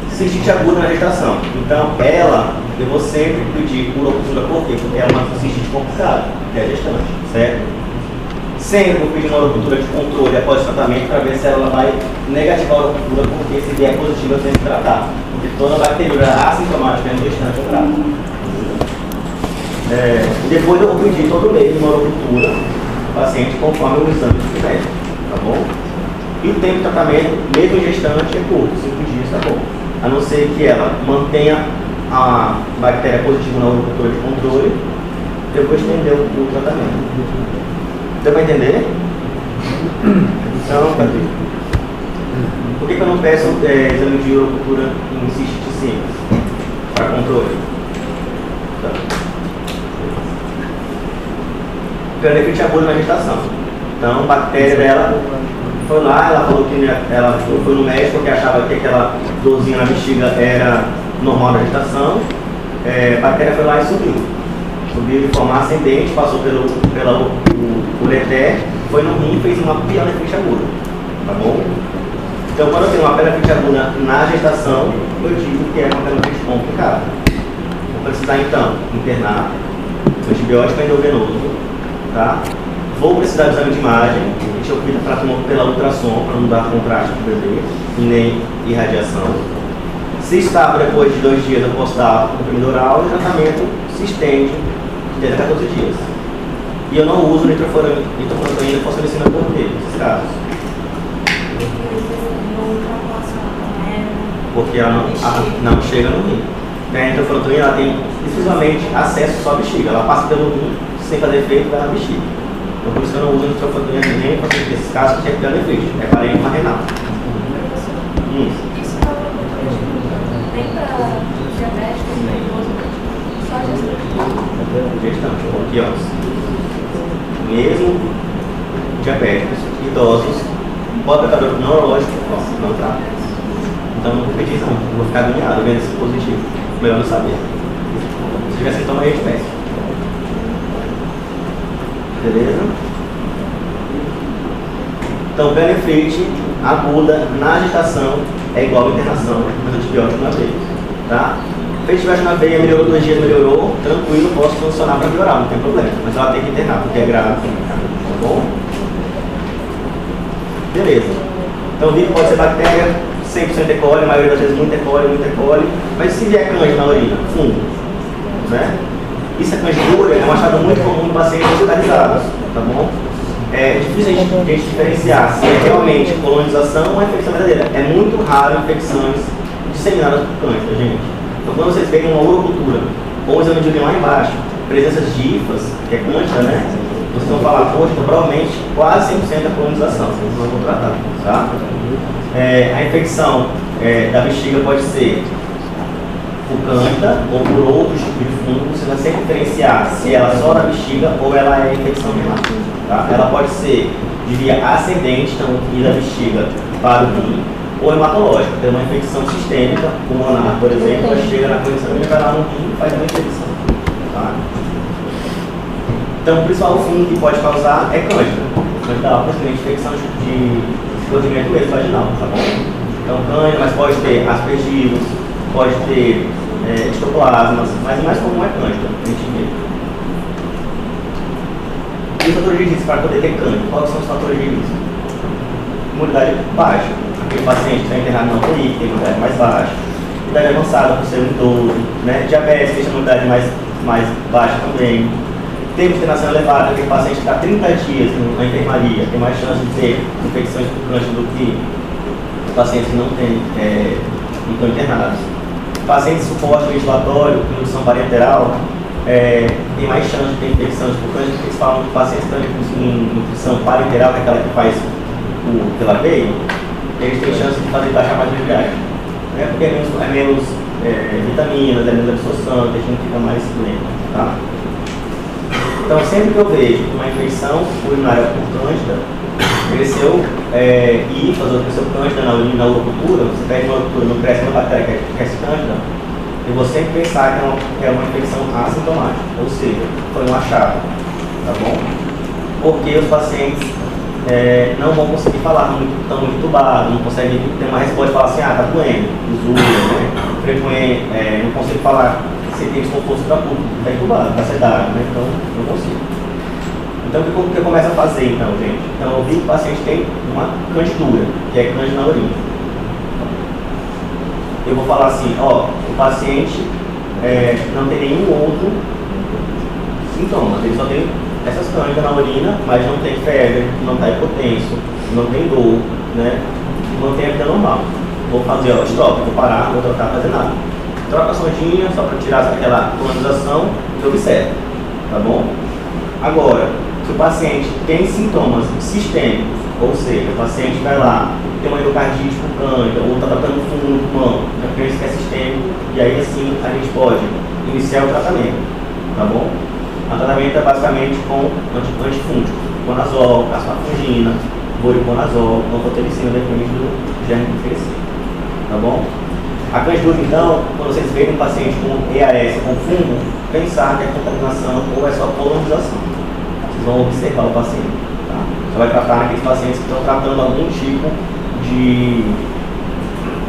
Cistite aguda na gestação. Então, eu vou sempre pedir urocultura, por quê? Porque ela é uma cistite complicada, que é a gestante, certo? Sempre vou pedir uma urocultura de controle após o tratamento para ver se ela vai negativar a urocultura, porque se vier positiva eu tenho que tratar. Porque toda bactéria assintomática no gestante eu trato. Depois eu vou pedir todo mês uma urocultura do paciente conforme o exame do médico, tá bom? E o tempo de tratamento, mesmo em gestante, é curto, 5 dias, tá bom? A não ser que ela mantenha a bactéria positiva na urocultura de controle, eu vou estender o tratamento. Deu para entender? Então, por que eu não peço exame de urocultura em cistite simples? Para controle. Tá. Pernefrite aguda na gestação. Então, a bactéria dela foi lá, ela falou que ela foi no médico porque achava que aquela dorzinha na bexiga era normal da gestação. A bactéria foi lá e subiu de forma ascendente, passou pelo ureter, foi no rim e fez uma pernefrite aguda, tá bom? Então, quando eu tenho uma pernefrite aguda na gestação, eu digo que é uma pernefrite complicada. Vou precisar, então, internar antibiótico endovenoso, tá? Vou precisar de exame de imagem, a gente opta pela ultrassom, para não dar contraste para o bebê, e nem irradiação. Se estava depois de 2 dias, eu posso dar comprimido oral e o tratamento se estende de 10 a 14 dias. E eu não uso nitrofurantoína e fosforescina por quê? Nesses casos. Porque ela não chega no rim. A nitrofurantoína ela tem exclusivamente acesso só à bexiga. Ela passa pelo rim sem fazer efeito na bexiga. Então por isso que eu não uso nitrofurantoína nem para nesses casos que tinha que ter efeito. É parênfima renal. Isso não é nem para diabético, nem só gestante, porque mesmo diabéticos, idosos, portador neurológico, não trata. Então não vou pedir exame, vou ficar agoniado vendo esse positivo. Melhor não saber. Se tiver sintoma, aí a gente peça. Beleza? Então, pernefrite aguda na gestação é igual a internação, mas antibiótico na veia. Tá? Fez na veia, melhorou 2 dias, melhorou, tranquilo, posso funcionar para piorar, não tem problema. Mas ela tem que internar, porque é grave, tá bom? Beleza. Então, o vírus pode ser bactéria, 100% E. coli, a maioria das vezes muito E. coli, mas se vier cândido na urina, fungo, né? Isso é candidura, é um achado muito comum em pacientes hospitalizados, tá bom? É difícil a gente diferenciar se é realmente colonização ou infecção verdadeira. É muito raro infecções disseminadas por cândido, gente. Então, quando vocês pegam uma urocultura ou um exame de urina lá embaixo, presenças de hifas, que é cândida, né? Vocês vão falar, poxa, então, provavelmente quase 100% é colonização, vocês não vão tratar, tá? A infecção da bexiga pode ser por cândida ou por outros tipos de fungo. Você vai sempre diferenciar se ela é só da bexiga ou ela é infecção renal. Tá? Ela pode ser de via ascendente, então ir da bexiga para o rim, ou hematológica, tem uma infecção sistêmica, pulmonar, por exemplo, ela chega na condição de vai lá no rim e faz uma infecção. Tá? Então, o principal fungo que pode causar é cândida. Cândida, principalmente infecção de escorrimento vaginal, tá bom? Então, cândida, mas pode ter aspergilos, pode ter histoplasmas, mas o mais comum é cândida, a gente vê. E os fatores de risco para poder ter cândida? Quais são os fatores de risco? Imunidade baixa. Aquele paciente que está internado na UTI, tem imunidade mais baixa. Imunidade avançada por ser um idoso, né? Diabetes, deixa a imunidade mais baixa também. Tempo de internação elevado, aquele paciente que está 30 dias na enfermaria, tem mais chance de ter infecções por cândida do que pacientes que não estão internados. Pacientes de suporte ventilatório, indução parenteral, tem mais chance de ter infecções por cândida, porque eles falam que pacientes que estão em nutrição parenteral, que é aquela que faz pela veia, eles têm chance de fazer baixar mais de viagem. Porque é menos vitaminas, é menos absorção, a gente fica mais lento. Tá? Então, sempre que eu vejo uma infecção urinária por cândida, cresceu e cresceu cândida na urocultura, você pega uma urocultura, não cresce uma bactéria que cresce cândida, eu vou sempre pensar que é uma infecção assintomática, ou seja, foi um achado, tá bom? Porque os pacientes não vão conseguir falar, estão muito entubados, não conseguem ter uma resposta e falar assim, tá doendo, usura, frequente, não consigo falar, se tem desconforto para público, está entubado, está sedado, né? Então não consigo. Então o que eu começo a fazer então, gente? Então eu vi que o paciente tem uma candidura, que é cândida na urina. Eu vou falar assim, o paciente não tem nenhum outro sintoma, ele só tem essas cândidas na urina, mas não tem febre, não está hipotenso, não tem dor, né? Não tem a vida normal. Vou fazer, stop, vou parar, não vou trocar, fazer nada. Troca a sondinha só para tirar aquela colonização e observa, tá bom? Agora, se o paciente tem sintomas sistêmicos, ou seja, o paciente vai lá, tem uma endocardite por cândida, ou está tratando fundo no pulmão, que é sistêmico, e aí assim a gente pode iniciar o tratamento, tá bom? O tratamento é basicamente com antifúngicos, conazol, casmafungina, voriconazol, anfotericina, depende do germe que crescer, tá bom? A candidura, então, quando vocês veem um paciente com EAS, com fungo, pensar que é contaminação ou é só colonização. Vocês vão observar o paciente. Tá? Você vai tratar naqueles pacientes que estão tratando algum tipo de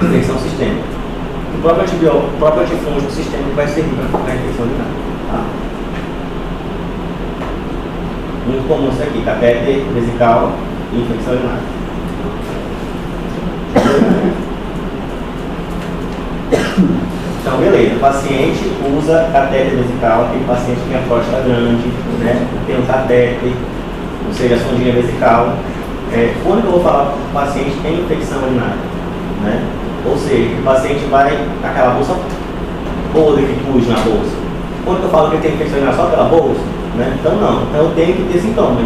infecção sistêmica. O próprio antibiótico, o próprio antifúngico sistêmico vai servir para tratar a infecção urinária. Tá? Muito comum isso aqui, catéter vesical e infecção urinária. Então, beleza, o paciente usa catéter vesical, aquele paciente que tem a próstata grande, né? Tem um catéter, ou seja, a sondinha vesical. Quando eu vou falar que o paciente tem infecção urinária, né? Ou seja, que o paciente vai com aquela bolsa podre que pus na bolsa. Quando eu falo que ele tem infecção urinária só pela bolsa, né? Então não, então eu tenho que ter sintomas.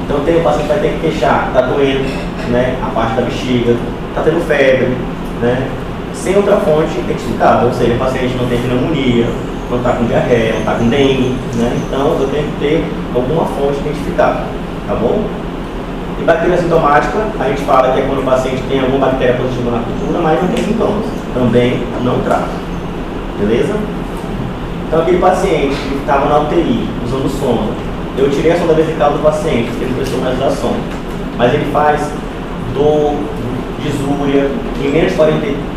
Então o paciente vai ter que queixar, está doendo, né? A parte da bexiga, está tendo febre, né? Sem outra fonte identificada, ou seja, o paciente não tem pneumonia, não está com diarreia, não está com dengue, né? Então eu tenho que ter alguma fonte identificada, tá bom? E bactéria sintomática, a gente fala que é quando o paciente tem alguma bactéria positiva na cultura, mas não tem sintomas, também não trata, beleza? Então aquele paciente que estava na UTI, usando sonda, eu tirei a sonda vesical do paciente, porque ele precisou mais da sonda, mas ele faz dor, disúria, em menos de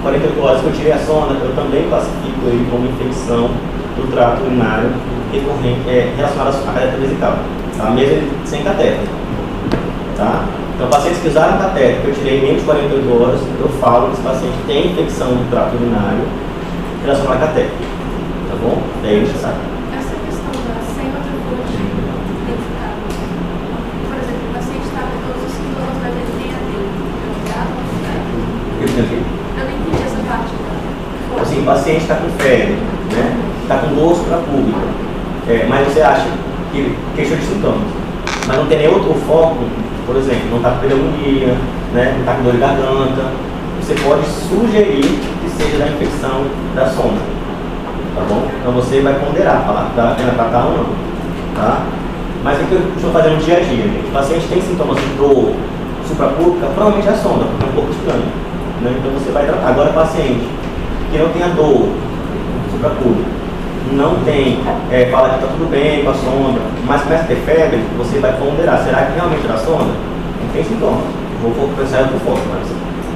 48 horas que eu tirei a sonda, eu também classifico ele como infecção do trato urinário recorrente, relacionada à catéter vesical, tá? Mesmo ele sem catéter, tá? Então, pacientes que usaram catéter, que eu tirei em menos de 48 horas, eu falo que esse paciente tem infecção do trato urinário relacionada à catéter, tá bom? Daí você sabe. Essa questão da sem outra fonte identificada, por exemplo, o paciente está com todos os sintomas, mas ele tem a dele, Ele tem o quê? eu não entendi essa parte. Assim, o paciente está com febre, né? Está com dor suprapúbica, mas você acha que queixou de sintomas, mas não tem nem outro foco, por exemplo, não está com pneumonia, né? Não está com dor de garganta, você pode sugerir que seja da infecção da sonda, tá bom? Então você vai ponderar, falar que está tendo tratar ou não, tá? Mas o que eu costumo fazer no dia a dia, gente? O paciente tem sintomas de dor suprapúbica, provavelmente é a sonda, porque é um pouco estranho, né? Então você vai tratar. Agora o paciente que não tem a dor suprapúbica, não tem, fala que está tudo bem com a sonda, mas começa a ter febre, você vai ponderar, será que realmente era a sonda? Não tem sintomas, vou pensar em outro foco, mas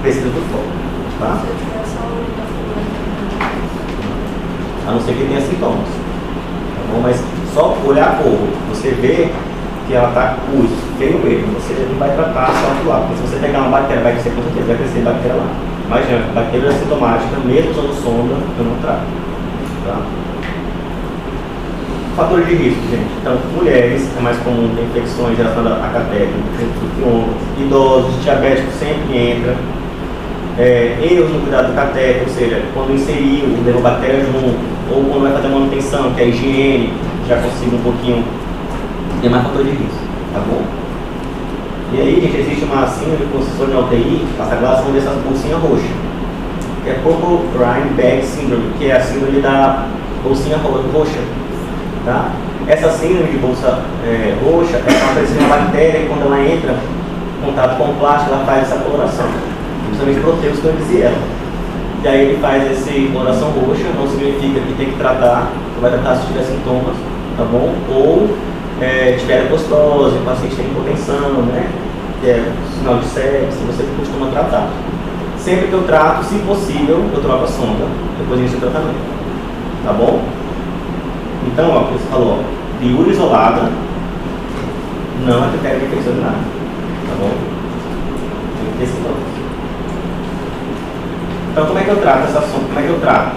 pesquisa do foco, tá? Se eu tiver só o A não ser que tenha sintomas, tá bom? Mas só olhar pouco, você vê que ela está com feio mesmo, você não vai tratar só aquilo lá, porque se você pegar uma bactéria, vai crescer com certeza, vai crescer bactéria lá. Mas bactéria assintomática, mesmo usando sonda, eu não trato, tá? Fatores de risco, gente. Então, mulheres é mais comum ter infecções relacionadas a catéter, idosos, diabéticos sempre entra. Erros no cuidado do catéter, ou seja, quando inseriu, levou bactéria junto, ou quando vai fazer manutenção, que é a higiene, já consigo um pouquinho, tem mais fator de risco, tá bom? E aí, gente, existe uma síndrome que consiste na UTI, essa classe dessas bolsinhas roxas, que é Purple Prime Bag Syndrome, que é a síndrome da bolsinha roxa, tá? Essa síndrome de bolsa roxa é uma bactéria que quando ela entra em contato com o plástico, ela faz essa coloração. Principalmente proteus que eu dizia ela. E aí ele faz essa coloração roxa, não significa que tem que tratar, você vai tratar se tiver sintomas, tá bom? Ou tiver leptose, o paciente tem hipotensão, né? Que é sinal de sepse, você costuma tratar. Sempre que eu trato, se possível, eu troco a sonda, depois inicio o tratamento, tá bom? Então, ó, o que você falou, ó, piúria isolada não é critério de infecção urinária, tá bom? Tem que ter sintomas. Então, como é que eu trato essa sonda? Como é que eu trato?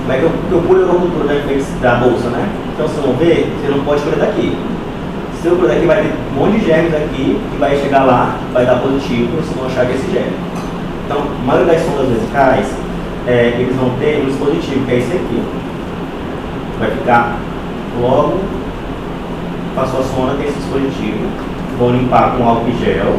Como é que eu pulo a urocultura da bolsa, né? Então, vocês vão ver, você não pode escolher daqui. Se eu escolher daqui, vai ter um monte de germes aqui, que vai chegar lá, vai dar positivo, vocês vão achar que é esse germe. Então, a maioria das sondas vesicais, eles vão ter um dispositivo, que é esse aqui. Vai ficar logo, passou a sonda, tem esse dispositivo. Vou limpar com álcool e gel.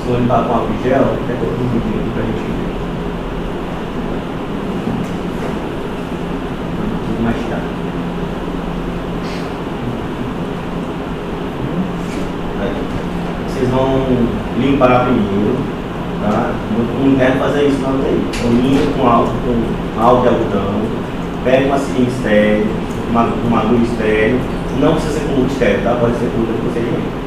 Vou limpar com álcool e gel, até colocar um vídeo aqui pra gente ver. Vou mastigar. Aí. Vocês vão limpar primeiro, tá? Não quero fazer isso na UTI. Eu limpo com álcool e algodão, pego uma seringa estéreo, uma agulha estéreo, não precisa ser com luta estéreo, tá? Pode ser com luta de procedimento.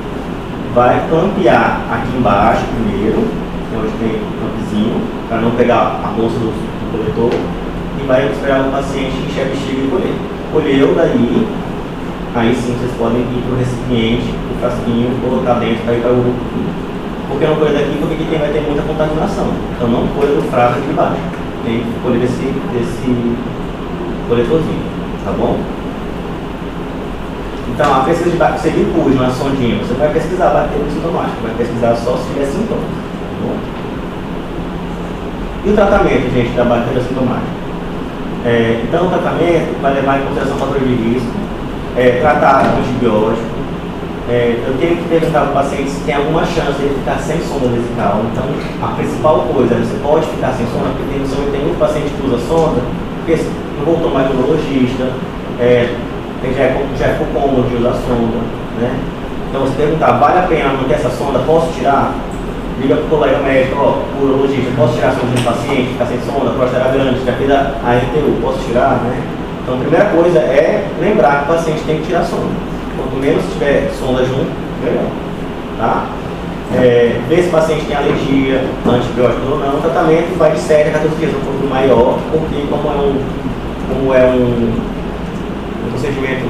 Vai clampear aqui embaixo primeiro, onde tem um clampezinho, para não pegar a bolsa do coletor, e vai esperar o paciente encher a bexiga e colher. Colheu daí, aí sim vocês podem ir para o recipiente, o frasquinho, colocar dentro para ir para o urocultura. Por que não colher daqui? Porque aqui vai ter muita contaminação. Então não colhe do frasco aqui embaixo. Tem que colher desse coletorzinho, tá bom? Então, a pesquisa de bactéria pus na sondinha, você vai pesquisar bactéria sintomática, vai pesquisar só se tiver sintomas, tá bom? E o tratamento, gente, da bactéria sintomática? Então, o tratamento vai levar em consideração fatores de risco, tratar com antibiótico. Eu tenho que perguntar para o paciente se tem alguma chance de ele ficar sem sonda vesical. Então, a principal coisa, você pode ficar sem sonda, porque tem muito paciente que usa sonda, porque não voltou mais no urologista, já ficou cômodo de usar sonda, né? Então você perguntar, vale a pena manter essa sonda? Posso tirar? Liga para o colega médico, o urologista, posso tirar a sonda de um paciente, ficar sem sonda, a próstata grande, já fez a RTU, posso tirar, né? Então a primeira coisa é lembrar que o paciente tem que tirar a sonda. Quanto menos tiver sonda junto, melhor, tá? Ver se o paciente tem alergia, antibiótico ou não, o tratamento vai de 7 a 14 dias, um pouco maior, porque como é um procedimento,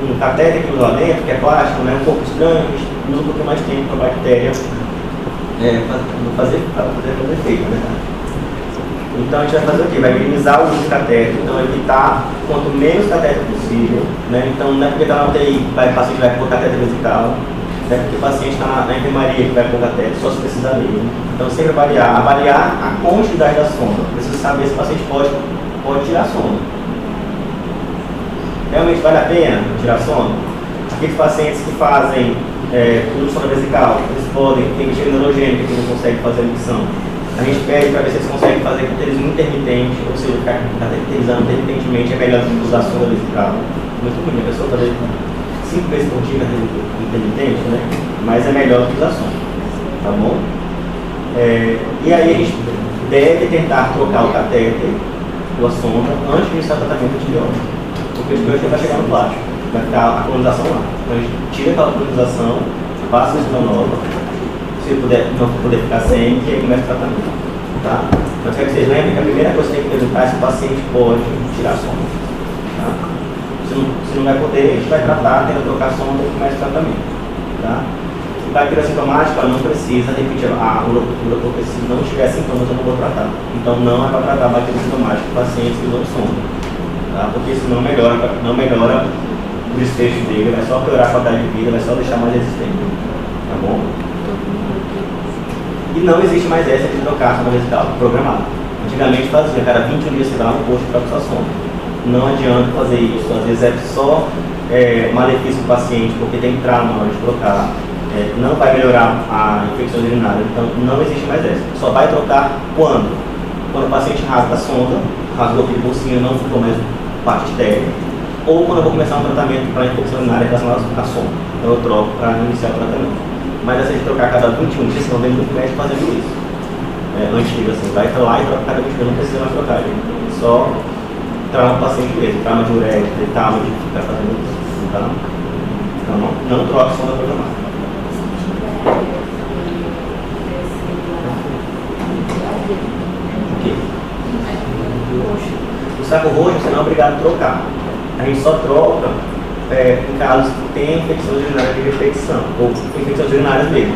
um catéter que usa lá dentro, que é plástico, né, um pouco estranho, a gente usa um pouquinho mais tempo para a bactéria fazer efeito, né? Então a gente vai fazer o quê? Vai minimizar o uso de catéter, então evitar quanto menos catéter possível, né? Então não é porque está na UTI que o paciente vai pôr catéter vesical, né? Porque o paciente está na enfermaria que vai pôr catéter, só se precisar mesmo. Então sempre avaliar a quantidade da sonda, precisa saber se o paciente pode tirar a sonda. Realmente vale a pena tirar sonda? Aqueles pacientes que fazem uso de sonda vesical, eles tem bexiga neurogênica que não consegue fazer a micção. A gente pede para ver se eles conseguem fazer cateterismo intermitente, ou seja, ficar cateterizando intermitentemente é melhor do que usar sonda vesical. Muito ruim, a pessoa fazer 5 vezes por dia intermitente, né? Mas é melhor do que usar sonda, tá bom? E aí a gente deve tentar trocar o catéter ou a sonda antes de iniciar o tratamento antibiótico. porque o antibiótico vai chegar no plástico, vai ficar a colonização lá. Então a gente tira aquela colonização, passa a insulina nova, se puder, não puder ficar sem, que aí começa o tratamento. Tá? Mas quero que vocês lembrem que a primeira coisa que tem que perguntar é se o paciente pode tirar a sonda. Tá? Se não vai poder, a gente vai tratar, tenta trocar a sonda e começa o tratamento. Tá? E para a cura sintomática, não precisa repetir a urocultura, porque se não tiver sintomas, eu não vou tratar. Então não é para tratar a bactéria sintomática em pacientes que usam sonda. Tá? Porque isso não melhora o desfecho dele, vai só piorar a qualidade de vida, vai só deixar mais resistente. Tá bom? E não existe mais essa de trocar a sonda vesical programada. Antigamente fazia, cada 21 dias você dá um posto para a sua sonda. Não adianta fazer isso, às vezes é só malefício para o paciente, porque tem trauma na hora de trocar, não vai melhorar a infecção urinária, então não existe mais essa. Só vai trocar quando? Quando o paciente rasga a sonda, rasgou aquele bolsinho, não ficou mais parte térmica, ou quando eu vou começar um tratamento para infecção urinária relacionada à sonda. Então eu troco para iniciar o tratamento. Mas essa de trocar a cada 21 dias, vocês vão ver muito médico fazendo isso. Antigo, assim, vai lá e troca cada 21 dias, não precisa mais trocar, gente. Só trauma o paciente mesmo, trauma de ureia, trauma de ficar fazendo isso. Tá? Então não troca a sonda programada. Okay. O saco roxo você não é obrigado a trocar. A gente só troca em casos que tem infecção urinária de repetição, ou infecções urinárias mesmo.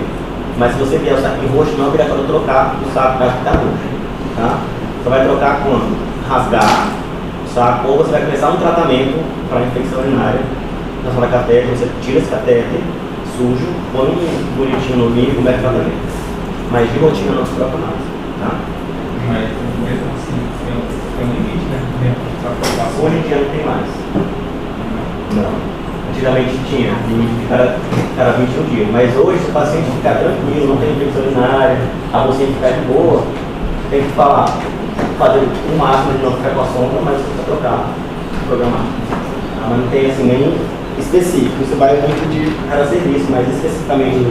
Mas se você vier o saquinho roxo, não é obrigatório trocar o saco que está roxo. Tá? Você vai trocar quando? Rasgar o saco, ou você vai começar um tratamento para infecção urinária. Na sua catéter, você tira esse catéter sujo, põe um bonitinho novinho e começa o tratamento. Mas de rotina não se troca mais. Tá? Mas mesmo assim, tem um limite, né? Hoje em dia não tem mais. Não. Antigamente tinha limite de cada 21 dias. Mas hoje, se o paciente ficar tranquilo, não tem infecção urinária, a bolsinha ficar de boa, tem que fazer o máximo de não ficar com a sonda, mas precisa trocar, programar. Mas não tem assim nenhum específico. Isso vai muito de cada serviço, mas especificamente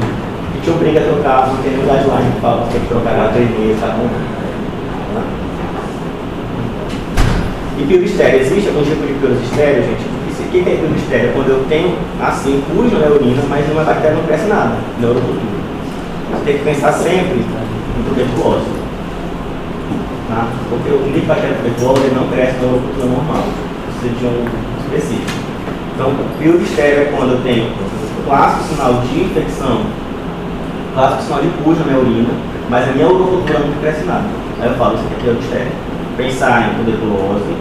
que te obriga a trocar, não tem nenhum guideline que fala que tem que trocar cada 3 meses, tá bom? E pílula estéreo, existe algum tipo de pílula estéreo, gente? O que é pílula estéreo? Quando eu tenho assim, cujo na urina, mas uma bactéria não cresce nada, na urocultura. Você tem que pensar sempre em tuberculose. Tá? Porque o nível de bactéria tuberculose não cresce na urocultura normal, precisa de um específico. Então, pílula estéreo é quando eu tenho clássico sinal de infecção, clássico sinal de cujo na urina, mas a minha urocultura não cresce nada. Aí eu falo, isso aqui é pílula estéreo. Pensar em tuberculose,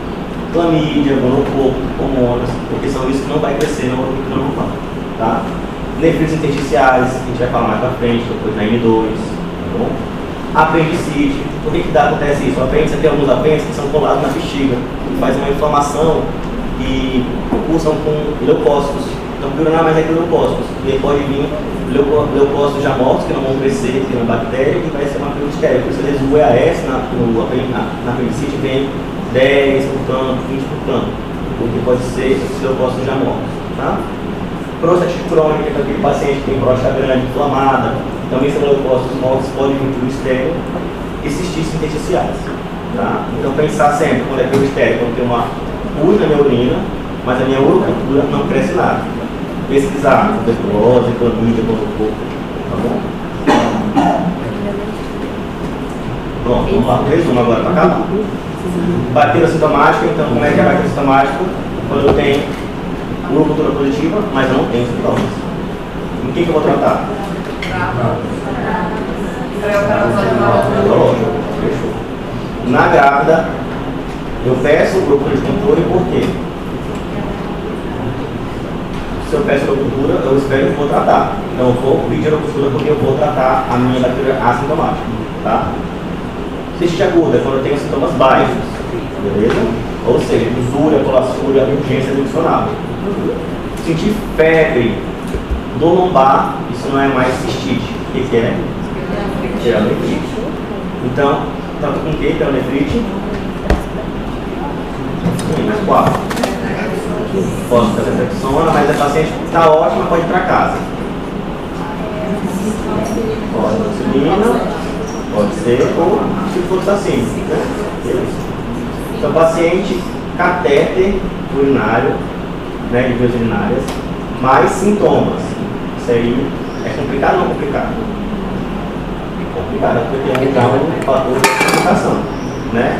clamídia, gonococo, hormônios, porque são isso que não vai crescer na urocultura normal. Tá? Nefrites intersticiais, que a gente vai falar mais pra frente, depois na M2. Tá bom? Apendicite. Por que acontece isso? O apêndice, tem alguns apêndices que são colados na bexiga, que faz uma inflamação e cursam com leucócitos. Então, piorar mais é que leucócitos. E aí pode vir leucócitos já mortos, que não vão crescer, que é uma bactéria, e vai ser uma pílula estéreo. Por isso, às vezes, o EAS na apendicite vem 10 por tanto, 20 por tanto, porque pode ser esses leucócitos já mortos. Tá? Prostatite crônica, que é aquele paciente que tem próstata grande, inflamada, também são leucócitos mortos, pode vir pílula estéreo, e cistites intersticiais. Tá? Então, pensar sempre, quando é pílula estéreo, quando tem uma cuja na minha urina, mas a minha urocultura não cresce nada. Pesquisar tuberculose, clamídia, gonococo, tá bom? Bom, vamos lá, resumo agora para acabar. Bactéria sintomática, então como é que é a bactéria sintomática? Quando eu tenho urocultura positiva, mas eu não tenho sintomas. Em que eu vou tratar? Fechou. Na grávida, eu peço urocultura de controle, por quê? Se eu peço urocultura, eu espero que eu vou tratar. Então eu vou pedir urocultura porque eu vou tratar a minha bactéria assintomática. Tá? Cistite aguda, quando eu tenho sintomas baixos, beleza? Ou seja, usúria, colassúria, urgência funcional. Sentir febre, dor lombar, isso não é mais cistite. O que é? Pielonefrite. Então, tanto com o que? Pielonefrite? Mais 4. Posso fazer infecção, mas a paciente está ótima, pode ir para casa. Pode insulina, pode ser, ou se for assim, né? Então, o paciente catéter urinário, né, de vias urinárias, mais sintomas. Isso aí é complicado ou não complicado? É complicado, porque tem um fator de complicação, né?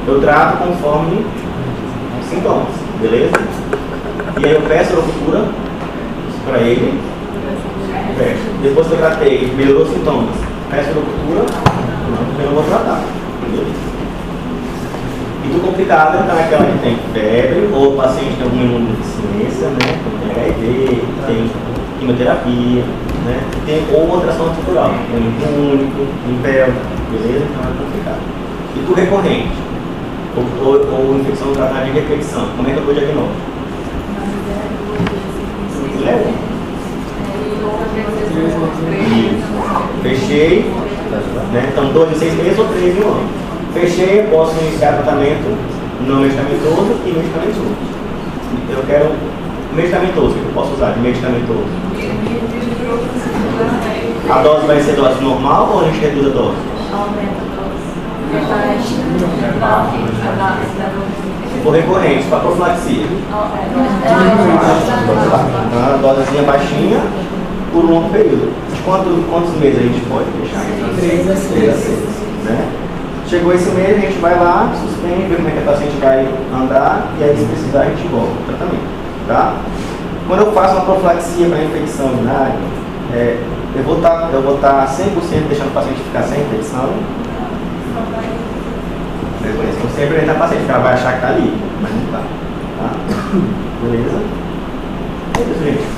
Eu trato conforme os sintomas, beleza? E aí eu peço a ruptura para ele, depois que eu tratei, melhorou os sintomas, peço a ruptura, não, eu não vou tratar, beleza? E do complicado então, é aquela que tem febre, ou o paciente tem alguma imunodeficiência, né? Tem HIV, tem quimioterapia, né? Tem, ou uma tração articular, tem único, impel, beleza? Então é complicado. E do recorrente, ou infecção tratada de repetição, como é que eu dou o diagnóstico? Fechei, né? Então 2 em 6 meses ou 3 em um ano. Fechei, eu posso iniciar tratamento não medicamentoso e medicamentoso. Eu quero medicamentoso, que eu posso usar de medicamentoso. A dose vai ser dose normal ou a gente reduz a dose? Aumenta a dose. Se for recorrente, para profilaxia. Uma dosezinha baixinha por um longo período. Quantos meses a gente pode deixar? 3 a 6. Né? Chegou esse mês, a gente vai lá, suspende, vê como é que a paciente vai andar e aí, se precisar, a gente volta ao tratamento. Tá? Quando eu faço uma profilaxia para infecção urinária, eu vou estar 100% deixando o paciente ficar sem infecção. Então sempre orientar a paciente, que ela vai achar que está ali, mas não está. Tá? Beleza? É isso, gente.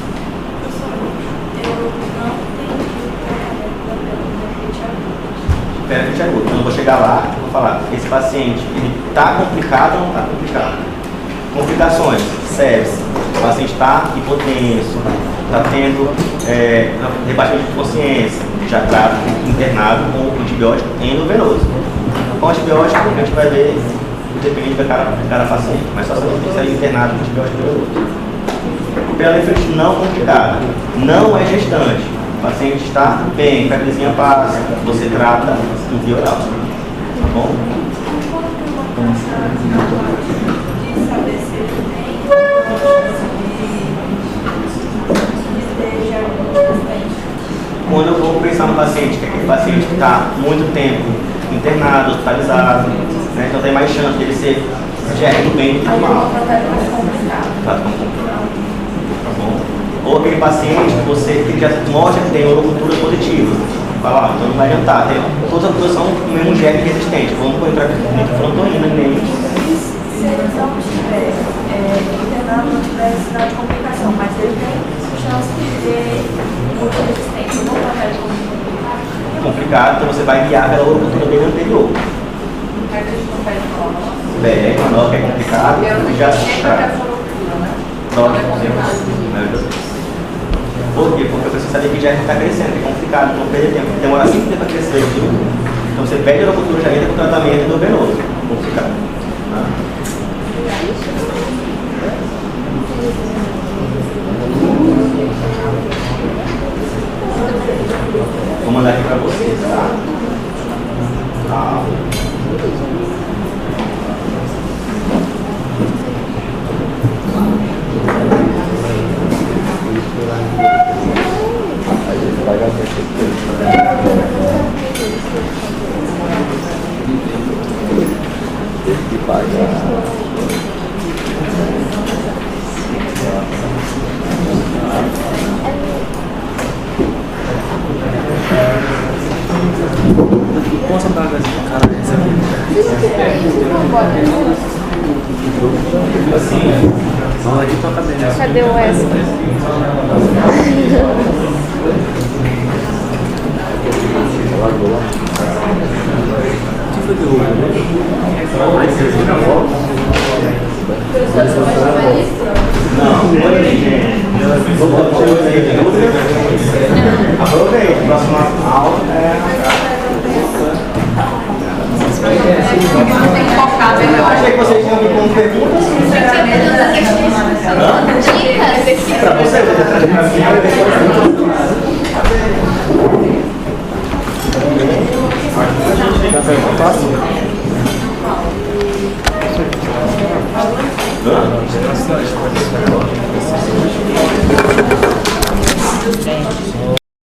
Pernite agudo. Então eu vou chegar lá e vou falar, esse paciente, ele está complicado ou não está complicado? Complicações, sepse, o paciente está hipotenso, está tendo rebaixamento de consciência, já trata internado com antibiótico endovenoso. Com antibiótico a gente vai ver, depende de cada paciente, mas só sabemos que sair internado com antibiótico endovenoso. Pielonefrite não complicada, não é gestante. O paciente está bem, febrezinha passa, você trata em via oral. Tá bom? Quando eu vou pensar no paciente, que é aquele paciente que está muito tempo internado, hospitalizado, né? Então tem mais chance de ele ser digerido bem do que mal. Tá bom? Ou aquele paciente que já mostra que tem urocultura positiva. Fala, então não vai adiantar. Todas as culturas são o mesmo gene resistente. Vamos entrar nitrofrantoína nele. Se ele não tiver internado, não tiver sinal de complicação, mas ele tem chance de ter muita resistência, não vai ter complicado, então você vai guiar pela urocultura dele anterior. Menor, que é complicado, já está. Por quê? Porque você sabe que já está crescendo, é complicado, não perder tempo, demora 5 tempo para crescer. Então você pede a urocultura, já entra com tratamento endovenoso. Complicado. Vou mandar aqui para vocês, tá? Posso pagar esse cara esse aqui? Assim, vamos aqui toca bem. Cadê o S? Que foi que eu Aproveite, próxima aula Eu achei que vocês tinham me com perguntas. Dicas. Para você, para mim,